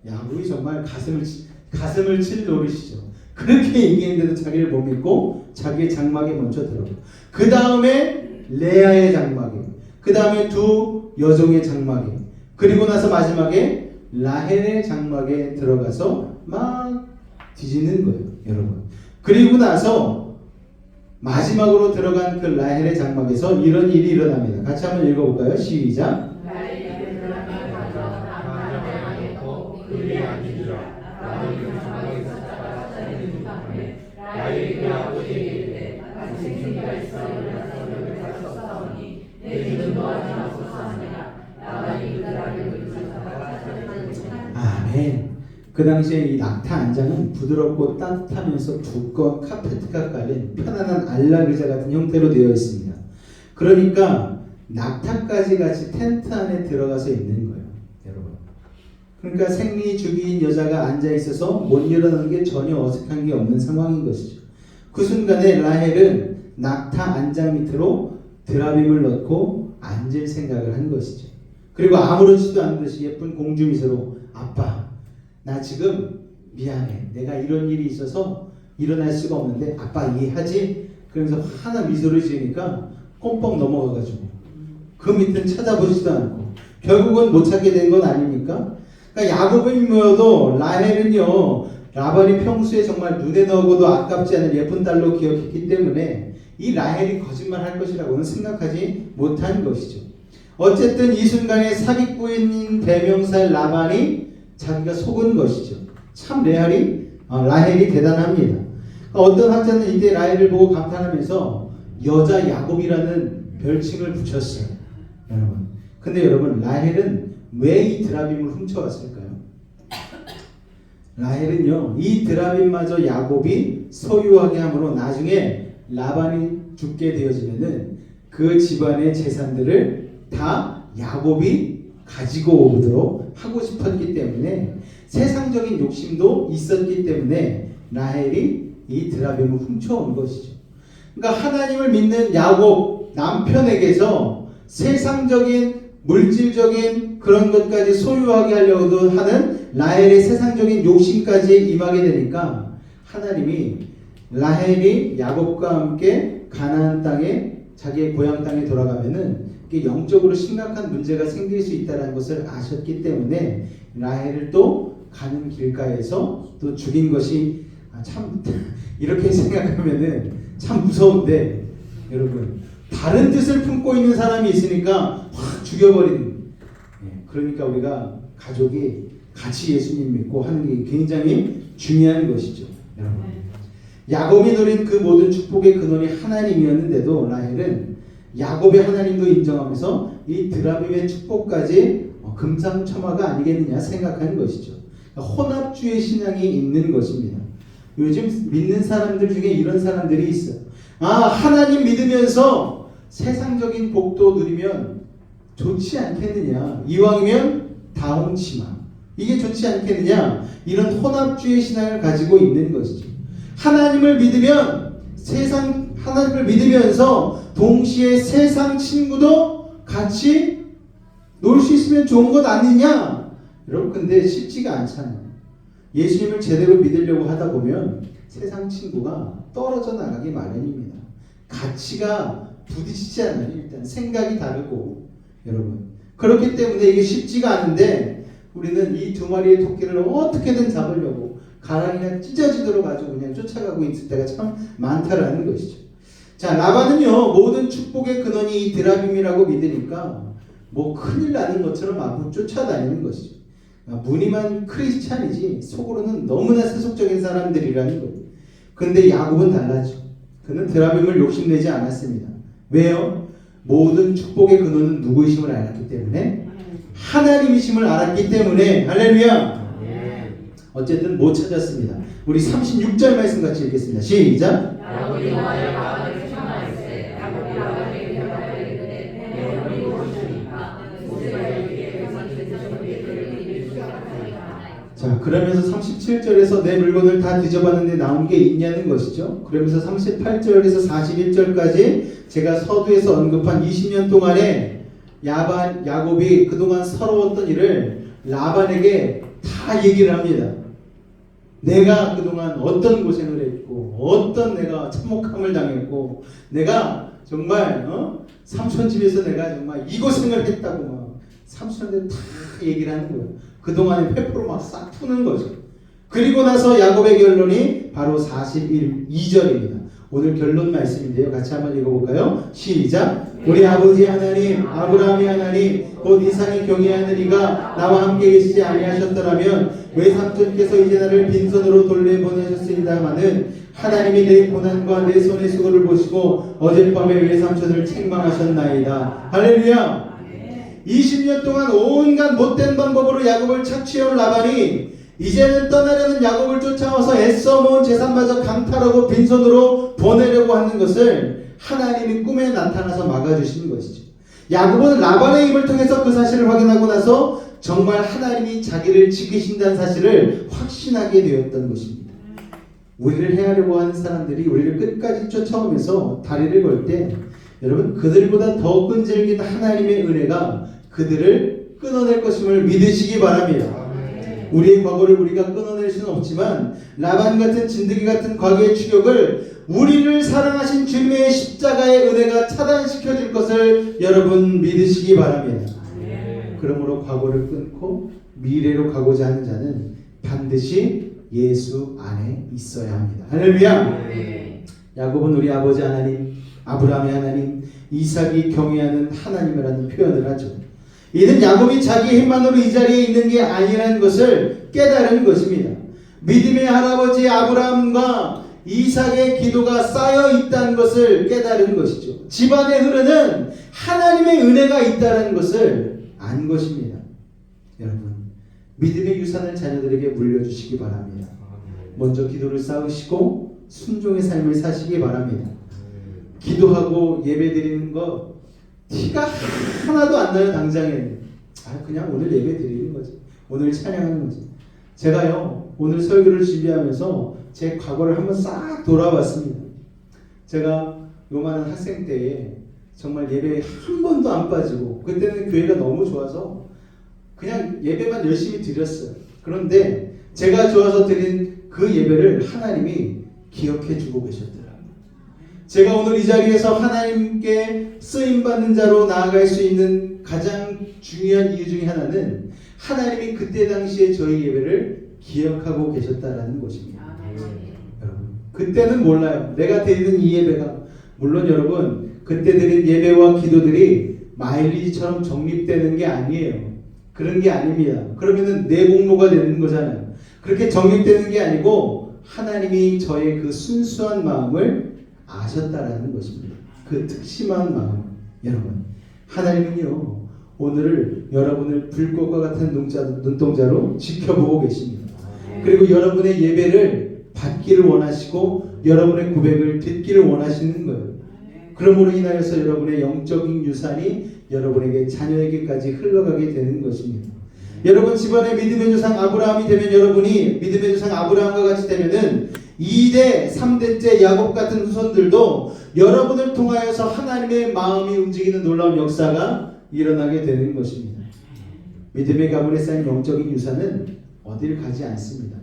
Speaker 1: 야곱이 정말 가슴을 칠 노릇이죠. 그렇게 얘기했는데도 자기를 못 믿고 자기의 장막에 먼저 들어가요. 그 다음에 레아의 장막에, 그 다음에 두 여종의 장막에, 그리고 나서 마지막에 라헬의 장막에 들어가서 막 뒤지는 거예요, 여러분. 그리고 나서 마지막으로 들어간 그 라헬의 장막에서 이런 일이 일어납니다. 같이 한번 읽어볼까요? 시작. 아멘. 그 당시에 이 낙타 안장은 부드럽고 따뜻하면서 두꺼운 카페트가 깔린 편안한 안락 의자 같은 형태로 되어 있습니다. 그러니까 낙타까지 같이 텐트 안에 들어가서 있는 거예요, 여러분. 그러니까 생리 주기인 여자가 앉아 있어서 못 일어나는 게 전혀 어색한 게 없는 상황인 것이죠. 그 순간에 라헬은 낙타 안장 밑으로 드라빔을 넣고 앉을 생각을 한 것이죠. 그리고 아무렇지도 않은 듯이 예쁜 공주 미소로, 아빠, 나 지금 미안해. 내가 이런 일이 있어서 일어날 수가 없는데 아빠 이해하지? 그러면서 하나 미소를 지으니까 꼼뻑 넘어가가지고 그 밑은 찾아보지도 않고 결국은 못 찾게 된 건 아닙니까? 그러니까 야곱은 뭐여도 라헬은요, 라반이 평소에 정말 눈에 넣어도 아깝지 않은 예쁜 딸로 기억했기 때문에 이 라헬이 거짓말할 것이라고는 생각하지 못한 것이죠. 어쨌든 이 순간에 사기꾼인 대명사 라반이 자기가 속은 것이죠. 참 라헬이 대단합니다. 어떤 학자는 이때 라헬을 보고 감탄하면서 여자 야곱이라는 별칭을 붙였어요. 여러분. 근데 여러분, 라헬은 왜 이 드라빔을 훔쳐왔을까요? 라헬은요, 이 드라빔마저 야곱이 소유하게 함으로 나중에 라반이 죽게 되어지면은 그 집안의 재산들을 다 야곱이 가지고 오도록 하고 싶었기 때문에, 세상적인 욕심도 있었기 때문에 라헬이 이 드라빔을 훔쳐온 것이죠. 그러니까 하나님을 믿는 야곱 남편에게서 세상적인 물질적인 그런 것까지 소유하게 하려고 하는 라헬의 세상적인 욕심까지 임하게 되니까, 하나님이 라헬이 야곱과 함께 가나안 땅에, 자기의 고향 땅에 돌아가면은 이게 영적으로 심각한 문제가 생길 수 있다는 것을 아셨기 때문에 라헬을 또 가는 길가에서 또 죽인 것이, 참 이렇게 생각하면은 참 무서운데, 여러분, 다른 뜻을 품고 있는 사람이 있으니까 확 죽여버리는. 그러니까 우리가 가족이 같이 예수님 믿고 하는 게 굉장히 중요한 것이죠. 여러분, 야곱이 누린 그 모든 축복의 근원이 하나님이었는데도 라헬은 야곱의 하나님도 인정하면서 이 드라빔의 축복까지 금상첨화가 아니겠느냐 생각하는 것이죠. 그러니까 혼합주의 신앙이 있는 것입니다. 요즘 믿는 사람들 중에 이런 사람들이 있어요. 하나님 믿으면서 세상적인 복도 누리면 좋지 않겠느냐, 이왕이면 다 훔치마, 이게 좋지 않겠느냐, 이런 혼합주의 신앙을 가지고 있는 것이죠. 하나님을 믿으면서 동시에 세상 친구도 같이 놀 수 있으면 좋은 것 아니냐? 여러분, 근데 쉽지가 않잖아요. 예수님을 제대로 믿으려고 하다 보면 세상 친구가 떨어져 나가기 마련입니다. 가치가 부딪히지 않아요. 일단 생각이 다르고, 여러분, 그렇기 때문에 이게 쉽지가 않은데, 우리는 이 두 마리의 토끼를 어떻게든 잡으려고 가랑이나 찢어지도록 아주 그냥 쫓아가고 있을 때가 참 많다라는 것이죠. 자, 라반은요, 모든 축복의 근원이 이 드라빔이라고 믿으니까 뭐 큰일 나는 것처럼 앞으로 쫓아다니는 것이죠. 무늬만 크리스찬이지 속으로는 너무나 세속적인 사람들이라는 거예요. 근데 야곱은 달라져. 그는 드라빔을 욕심내지 않았습니다. 왜요? 모든 축복의 근원은 누구이심을 알았기 때문에, 하나님이심을 알았기 때문에. 할렐루야. 어쨌든 못 찾았습니다. 우리 36절 말씀 같이 읽겠습니다. 시작. 자, 그러면서 37절에서 내 물건을 다 뒤져봤는데 나온 게 있냐는 것이죠. 그러면서 38절에서 41절까지 제가 서두에서 언급한 20년 동안에 야곱이 그동안 서러웠던 일을 라반에게 다 얘기를 합니다. 내가 그동안 어떤 고생을 했고, 어떤 내가 참혹함을 당했고, 내가 정말 삼촌 집에서 내가 정말 이 고생을 했다고 막 삼촌한테 다 얘기를 하는 거예요. 그동안의 회포로 막 싹 푸는 거죠. 그리고 나서 야곱의 결론이 바로 41절입니다. 오늘 결론 말씀인데요. 같이 한번 읽어볼까요? 시작. 우리 아버지 하나님, 아브라함의 하나님, 곧 이삭이 경외하는 이가 나와 함께 계시지 아니하셨더라면 외삼촌께서 이제 나를 빈손으로 돌려보내셨습니다마는 하나님이 내 고난과 내 손의 수고를 보시고 어젯밤에 외삼촌을 책망하셨나이다. 할렐루야. 20년 동안 온갖 못된 방법으로 야곱을 착취해온 라반이 이제는 떠나려는 야곱을 쫓아와서 애써 모은 재산마저 강탈하고 빈손으로 보내려고 하는 것을 하나님이 꿈에 나타나서 막아주시는 것이죠. 야곱은 라반의 입을 통해서 그 사실을 확인하고 나서 정말 하나님이 자기를 지키신다는 사실을 확신하게 되었던 것입니다. 우리를 해하려고 하는 사람들이 우리를 끝까지 쫓아오면서 다리를 걸 때, 여러분, 그들보다 더 끈질긴 하나님의 은혜가 그들을 끊어낼 것임을 믿으시기 바랍니다. 우리의 과거를 우리가 끊어낼 수는 없지만 라반 같은 진드기 같은 과거의 추격을 우리를 사랑하신 주님의 십자가의 은혜가 차단시켜 줄 것을 여러분 믿으시기 바랍니다. 그러므로 과거를 끊고 미래로 가고자 하는 자는 반드시 예수 안에 있어야 합니다. 할렐루야. 야곱은 우리 아버지 하나님, 아브라함의 하나님, 이삭이 경외하는 하나님이라는 표현을 하죠. 이는 야곱이 자기 힘만으로 이 자리에 있는 게 아니라는 것을 깨달은 것입니다. 믿음의 할아버지 아브라함과 이삭의 기도가 쌓여 있다는 것을 깨달은 것이죠. 집안에 흐르는 하나님의 은혜가 있다는 것을 안 것입니다. 여러분, 믿음의 유산을 자녀들에게 물려주시기 바랍니다. 먼저 기도를 쌓으시고 순종의 삶을 사시기 바랍니다. 기도하고 예배드리는 거 티가 하나도 안 나요. 당장에 그냥 오늘 예배드리는 거지, 오늘 찬양하는 거지. 제가요 오늘 설교를 준비하면서 제 과거를 한번 싹 돌아봤습니다. 제가 요만한 학생 때에 정말 예배에 한 번도 안 빠지고, 그때는 교회가 너무 좋아서 그냥 예배만 열심히 드렸어요. 그런데 제가 좋아서 드린 그 예배를 하나님이 기억해 주고 계셨더라고요. 제가 오늘 이 자리에서 하나님께 쓰임받는 자로 나아갈 수 있는 가장 중요한 이유 중에 하나는 하나님이 그때 당시에 저희 예배를 기억하고 계셨다라는 것입니다. 여러분, 그때는 몰라요. 내가 드리는 이 예배가, 물론 여러분 그때 드린 예배와 기도들이 마일리지처럼 적립되는 게 아니에요. 그런 게 아닙니다. 그러면은 내 공로가 되는 거잖아요. 그렇게 적립되는 게 아니고 하나님이 저의 그 순수한 마음을 아셨다라는 것입니다. 그 특심한 마음. 여러분, 하나님은요 오늘을 여러분을 불꽃과 같은 눈동자로 지켜보고 계십니다. 그리고 여러분의 예배를 받기를 원하시고 여러분의 고백을 듣기를 원하시는 거예요. 그러므로 인하여서 여러분의 영적인 유산이 여러분에게 자녀에게까지 흘러가게 되는 것입니다. 여러분, 집안의 믿음의 조상 아브라함이 되면, 여러분이 믿음의 조상 아브라함과 같이 되면은 2대 3대째 야곱 같은 후손들도 여러분을 통하여서 하나님의 마음이 움직이는 놀라운 역사가 일어나게 되는 것입니다. 믿음의 가문에 쌓인 영적인 유산은 어딜 가지 않습니다.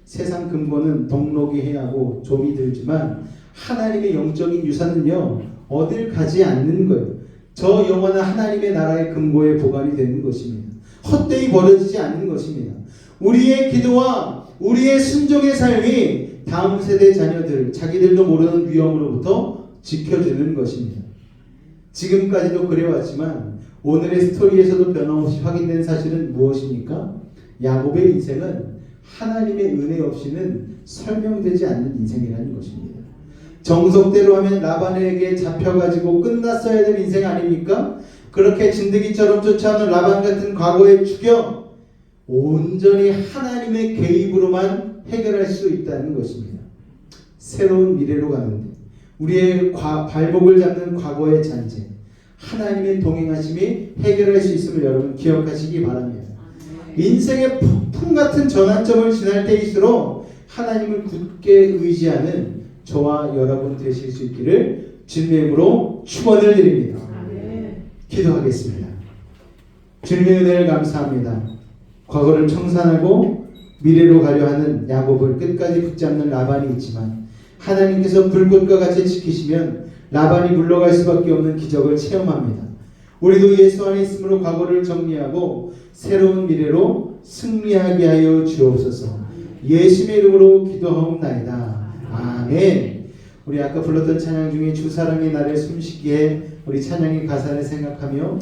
Speaker 1: 세상 근본은 덕록이 해하고 좀이 들지만 하나님의 영적인 유산은요 어딜 가지 않는 거예요. 저 영원한 하나님의 나라의 근거에 보관이 되는 것입니다. 헛되이 버려지지 않는 것입니다. 우리의 기도와 우리의 순종의 삶이 다음 세대 자녀들, 자기들도 모르는 위험으로부터 지켜주는 것입니다. 지금까지도 그래왔지만 오늘의 스토리에서도 변함없이 확인된 사실은 무엇입니까? 야곱의 인생은 하나님의 은혜 없이는 설명되지 않는 인생이라는 것입니다. 정석대로 하면 라반에게 잡혀가지고 끝났어야 될 인생 아닙니까? 그렇게 진드기처럼 쫓아오는 라반 같은 과거의 추격, 온전히 하나님의 개입으로만 해결할 수 있다는 것입니다. 새로운 미래로 가는데 우리의 발목을 잡는 과거의 잔재, 하나님의 동행하심이 해결할 수 있음을 여러분 기억하시기 바랍니다. 인생의 폭풍 같은 전환점을 지날 때일수록 하나님을 굳게 의지하는 저와 여러분 되실 수 있기를 주님의 이름으로 축원을 드립니다. 기도하겠습니다. 주님의 은혜를 감사합니다. 과거를 청산하고 미래로 가려 하는 야곱을 끝까지 붙잡는 라반이 있지만 하나님께서 불꽃과 같이 지키시면 라반이 물러갈 수밖에 없는 기적을 체험합니다. 우리도 예수 안에 있으므로 과거를 정리하고 새로운 미래로 승리하게 하여 주옵소서. 예수의 이름으로 기도하옵나이다. 아멘. 우리 아까 불렀던 찬양 중에 주 사랑의 나를 숨쉬기에 우리 찬양의 가사를 생각하며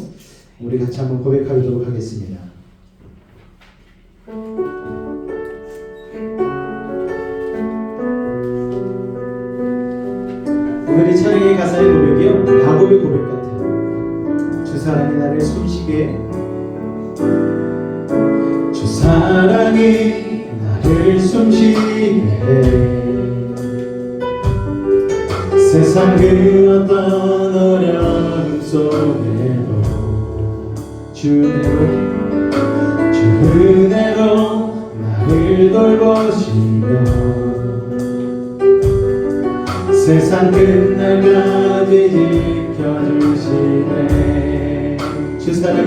Speaker 1: 우리 같이 한번 고백하도록 하겠습니다. 오늘 이 찬양의 가사의 고백이요 야곱의 고백 같아요. 주 사랑이 나를 숨쉬게, 주 사랑이 나를 숨쉬게 해. 세상 그 어떤 어려움 속에도 주 은혜로 나를 돌보시며 세상 끝날까지 지켜주시네. 주 사랑이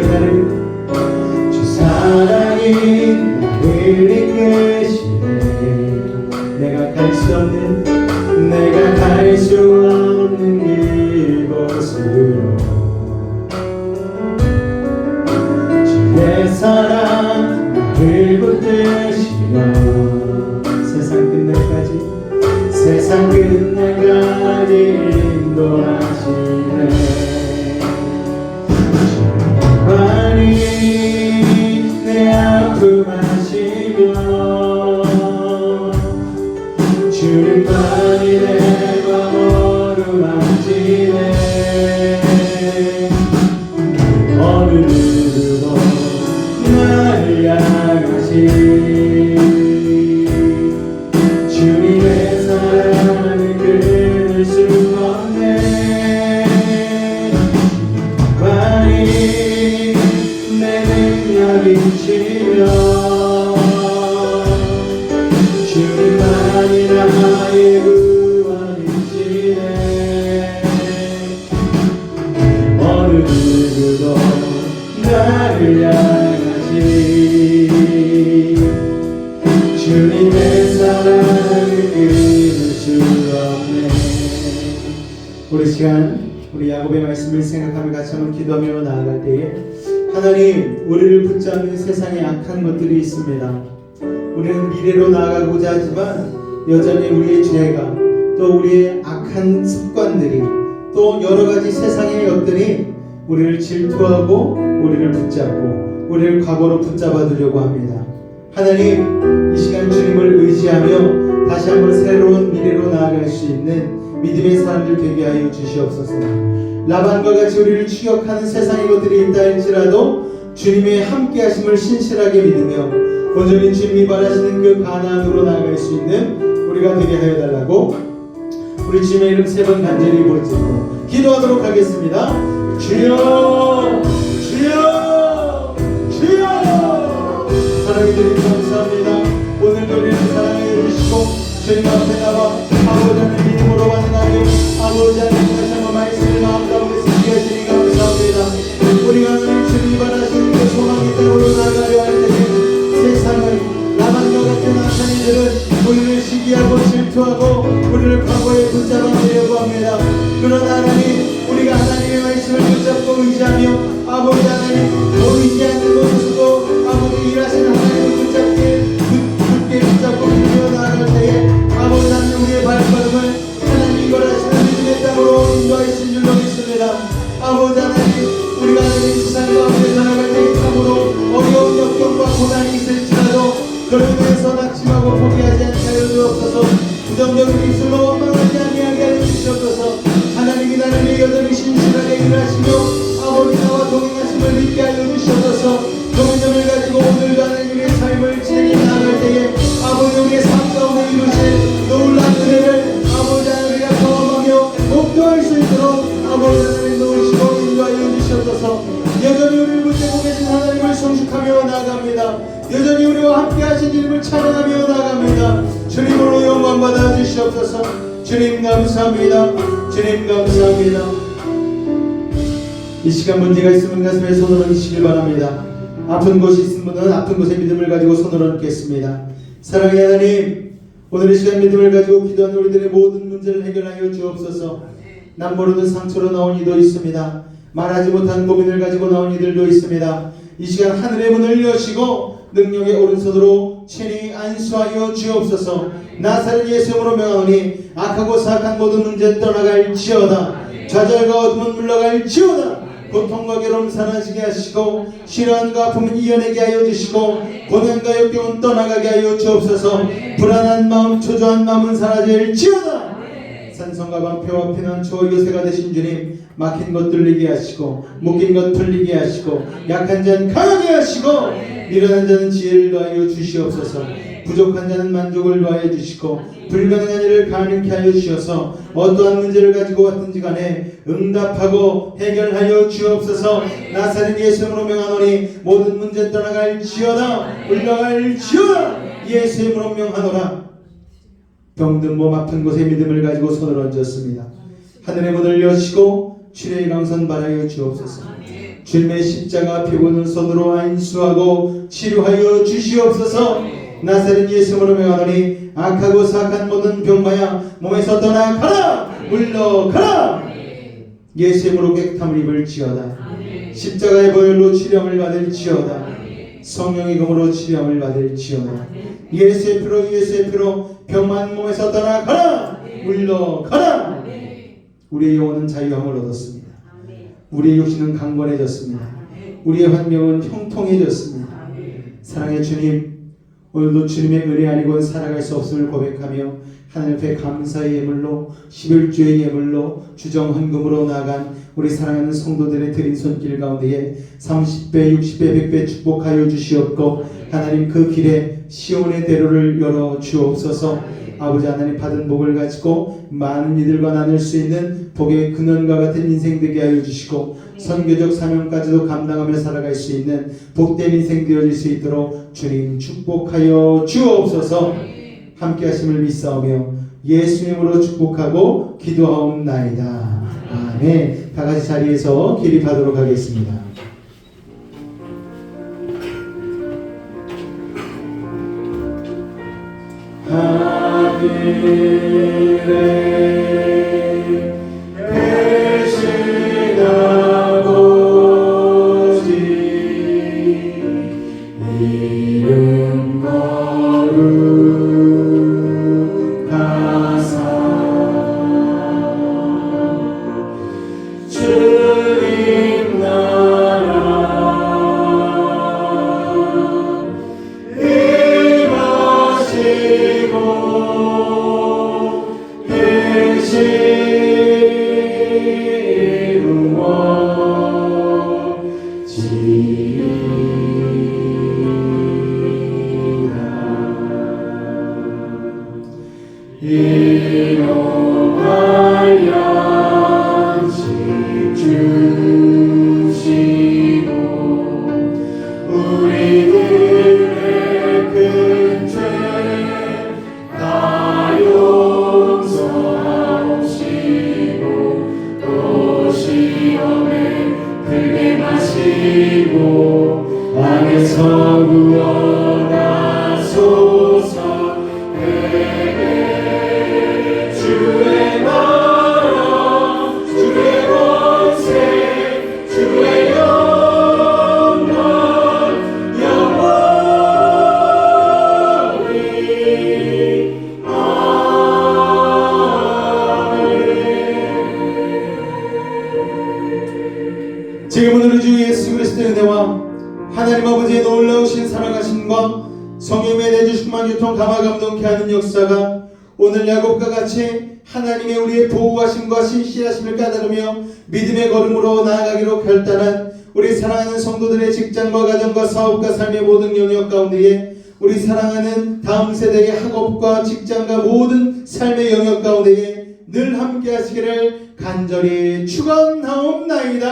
Speaker 1: 나를 이끄시네. 내가 갈 수 없는 이곳으로 주의 사랑 나를 붙드시며 세상 끝날까지 인도하시네. 주만이 내 아픔 아시며 주님만이
Speaker 2: 누구도 나를 향하시 주님의 사랑을 끊을 수 없네. 우리 시간 우리 야곱의 말씀을 생각하며 같이 한번 기도하며 나아갈 때에 하나님, 우리를 붙잡는 세상에 악한 것들이 있습니다. 우리는 미래로 나아가고자 하지만 여전히 우리의 죄가 또 우리의 악한 습관들이 또 여러가지 세상의 것들이 우리를 질투하고 우리를 붙잡고 우리를 과거로 붙잡아 두려고 합니다. 하나님, 이 시간 주님을 의지하며 다시 한번 새로운 미래로 나아갈 수 있는 믿음의 사람들 되게 하여 주시옵소서. 라반과 같이 우리를 추격하는 세상의 것들이 있다 할지라도 주님의 함께하심을 신실하게 믿으며 온전히 주님이 바라시는 그 가나안으로 나아갈 수 있는 우리가 되게 하여 달라고 우리 주님의 이름 3번 간절히 부르짖고 기도하도록 하겠습니다. 주여 주여 주여. 하나님 주님 감사합니다. 오늘도 우리를 사랑해 주시고 주님 앞에 나와 아버지 하나님 믿음으로 반응하며 아버지 하나님 다시 한번 말씀을 마음 가운데 쓰게 하시니 감사합니다. 우리가 하나님 주님이 바라시는 그 소망의 땅으로 나아가려 할 때에 세상을 라반과 같은 악한 이들은 우리를 시기하고 질투하고 우리를 과거에 붙잡아내려고 합니다. 그러나 하나님, 우리가 하나님의 말씀을 붙잡고 의지하며 아버지 하나님 보이지 않는 곳에서도 아버지 일하시는 하나님을 굳게 붙잡고 믿으며 나아갈 때에 아버지 하나님 우리의 발걸음을 하나님이 거하시는 믿음의 땅으로 인도하신 줄로 믿습니다. 아버지 하나님, 우리가 하나님 세상 가운데 살아갈 때 참으로 어려운 역경과 고난이 있을지라도 그런 데서 낙심하고 포기하지 않게 하여 주옵소서. 부정적인 입술로 원망하지 아니하게 하여 주시옵소서. 하나님이 나를 위해 여전히 신실하게 일하시며 아버지 나와 동행하심을 믿게 하여 주시옵소서. 동행점을 가지고 오늘도 하나님의 삶을 진행해 나갈 때에 아버지 우리의 삶 가운데 이루실 놀라운 은혜를 아버지 하나님과 경험하며 목도할 수 있도록 아버지 하나님 도우시고 인도하여 주시옵소서. 여전히 우리를 붙잡고 계신 하나님을 성숙하며 나아갑니다. 여전히 우리와 함께 하신 이름을 찬양하며 나아갑니다. 주님으로 영광 받아 주시옵소서. 주님 감사합니다. 주님 감사합니다. 이 시간 문제가 있으면 가슴에 손을 얹으시길 바랍니다. 아픈 곳이 있는 분은 아픈 곳에 믿음을 가지고 손을 얹겠습니다. 사랑의 하나님, 오늘 이 시간 믿음을 가지고 기도하는 우리들의 모든 문제를 해결하여 주옵소서. 남 모르는 상처로 나온 이도 있습니다. 말하지 못한 고민을 가지고 나온 이들도 있습니다. 이 시간 하늘의 문을 여시고 능력의 오른손으로 친히 안수하여 주옵소서. 나사렛 예수님으로 명하노니 악하고 사악한 모든 문제는 떠나갈지어다. 좌절과 어둠은 물러갈지어다. 고통과 괴로움 사라지게 하시고 실현과 아픔은 이겨내게 하여 주시고 고난과 역경은 떠나가게 하여 주옵소서. 불안한 마음 초조한 마음은 사라질지어다. 산성과 방패와 피난처와 요새가 되신 주님, 막힌 것 뚫리게 하시고 묶인 것 풀리게 하시고 약한 자는 강하게 하시고 미련한 자는 지혜를 더하여 주시옵소서. 부족한 자는 만족을 더하여 주시고 불가능한 일을 가능케 하여 주셔서 어떠한 문제를 가지고 왔든지 간에 응답하고 해결하여 주옵소서. 나사렛 예수님으로 명하노니 모든 문제 떠나갈지어다. 물러갈지어다. 예수님으로 명하노라. 병든 몸 아픈 곳에 믿음을 가지고 손을 얹었습니다. 하늘의 문을 여시고 치료의 강선 바라여 주옵소서. 주님의 십자가 피고는 손으로 안수하고 치료하여 주시옵소서. 나사렛 예수님으로 명하노니 악하고 사악한 모든 병마야 몸에서 떠나가라. 물러가라. 예수님으로 깨끗함을 입을지어다. 십자가의 보혈로 치료함을 받을지어다. 성령의 검으로 치료함을 받을지어다. 예수의 피로 예수의 피로 병만 몸에서 떠나가라. 물러가라. 우리의 영혼은 자유함을 얻었습니다. 우리의 육신은 강건해졌습니다. 우리의 환경은 형통해졌습니다. 사랑의 주님, 오늘도 주님의 은혜 아니고는 살아갈 수 없음을 고백하며 하나님 앞에 감사의 예물로 11조의 예물로 주정 헌금으로 나간 우리 사랑하는 성도들의 드린 손길 가운데에 30배, 60배, 100배 축복하여 주시옵고 하나님 그 길에 시온의 대로를 열어 주옵소서. 아버지 하나님 받은 복을 가지고 많은 이들과 나눌 수 있는 복의 근원과 같은 인생 되게 하여 주시고 선교적 사명까지도 감당하며 살아갈 수 있는 복된 인생 되어질 수 있도록 주님 축복하여 주옵소서. 함께 하심을 믿사오며 예수님으로 축복하고 기도하옵나이다. 아멘. 다 같이 자리에서 기립하도록 하겠습니다. 하늘에 계신 아버지 이름 거룩하사 주님 나라
Speaker 1: 땅에서 구원하소서. 주의 나라 주의 권세 주의 영광 영원히 아멘.
Speaker 2: 지금은 우리 주 예수 그리스도의 은혜와 하나님 아버지의 놀라우신 사랑하심과 성령의 내주심만 유통 감화 감동케 하는 역사가 오늘 야곱과 같이 하나님의 우리의 보호하심과 신실하심을 까다르며 믿음의 걸음으로 나아가기로 결단한 우리 사랑하는 성도들의 직장과 가정과 사업과 삶의 모든 영역 가운데에 우리 사랑하는 다음 세대의 학업과 직장과 모든 삶의 영역 가운데에 늘 함께 하시기를 간절히 축원하옵나이다.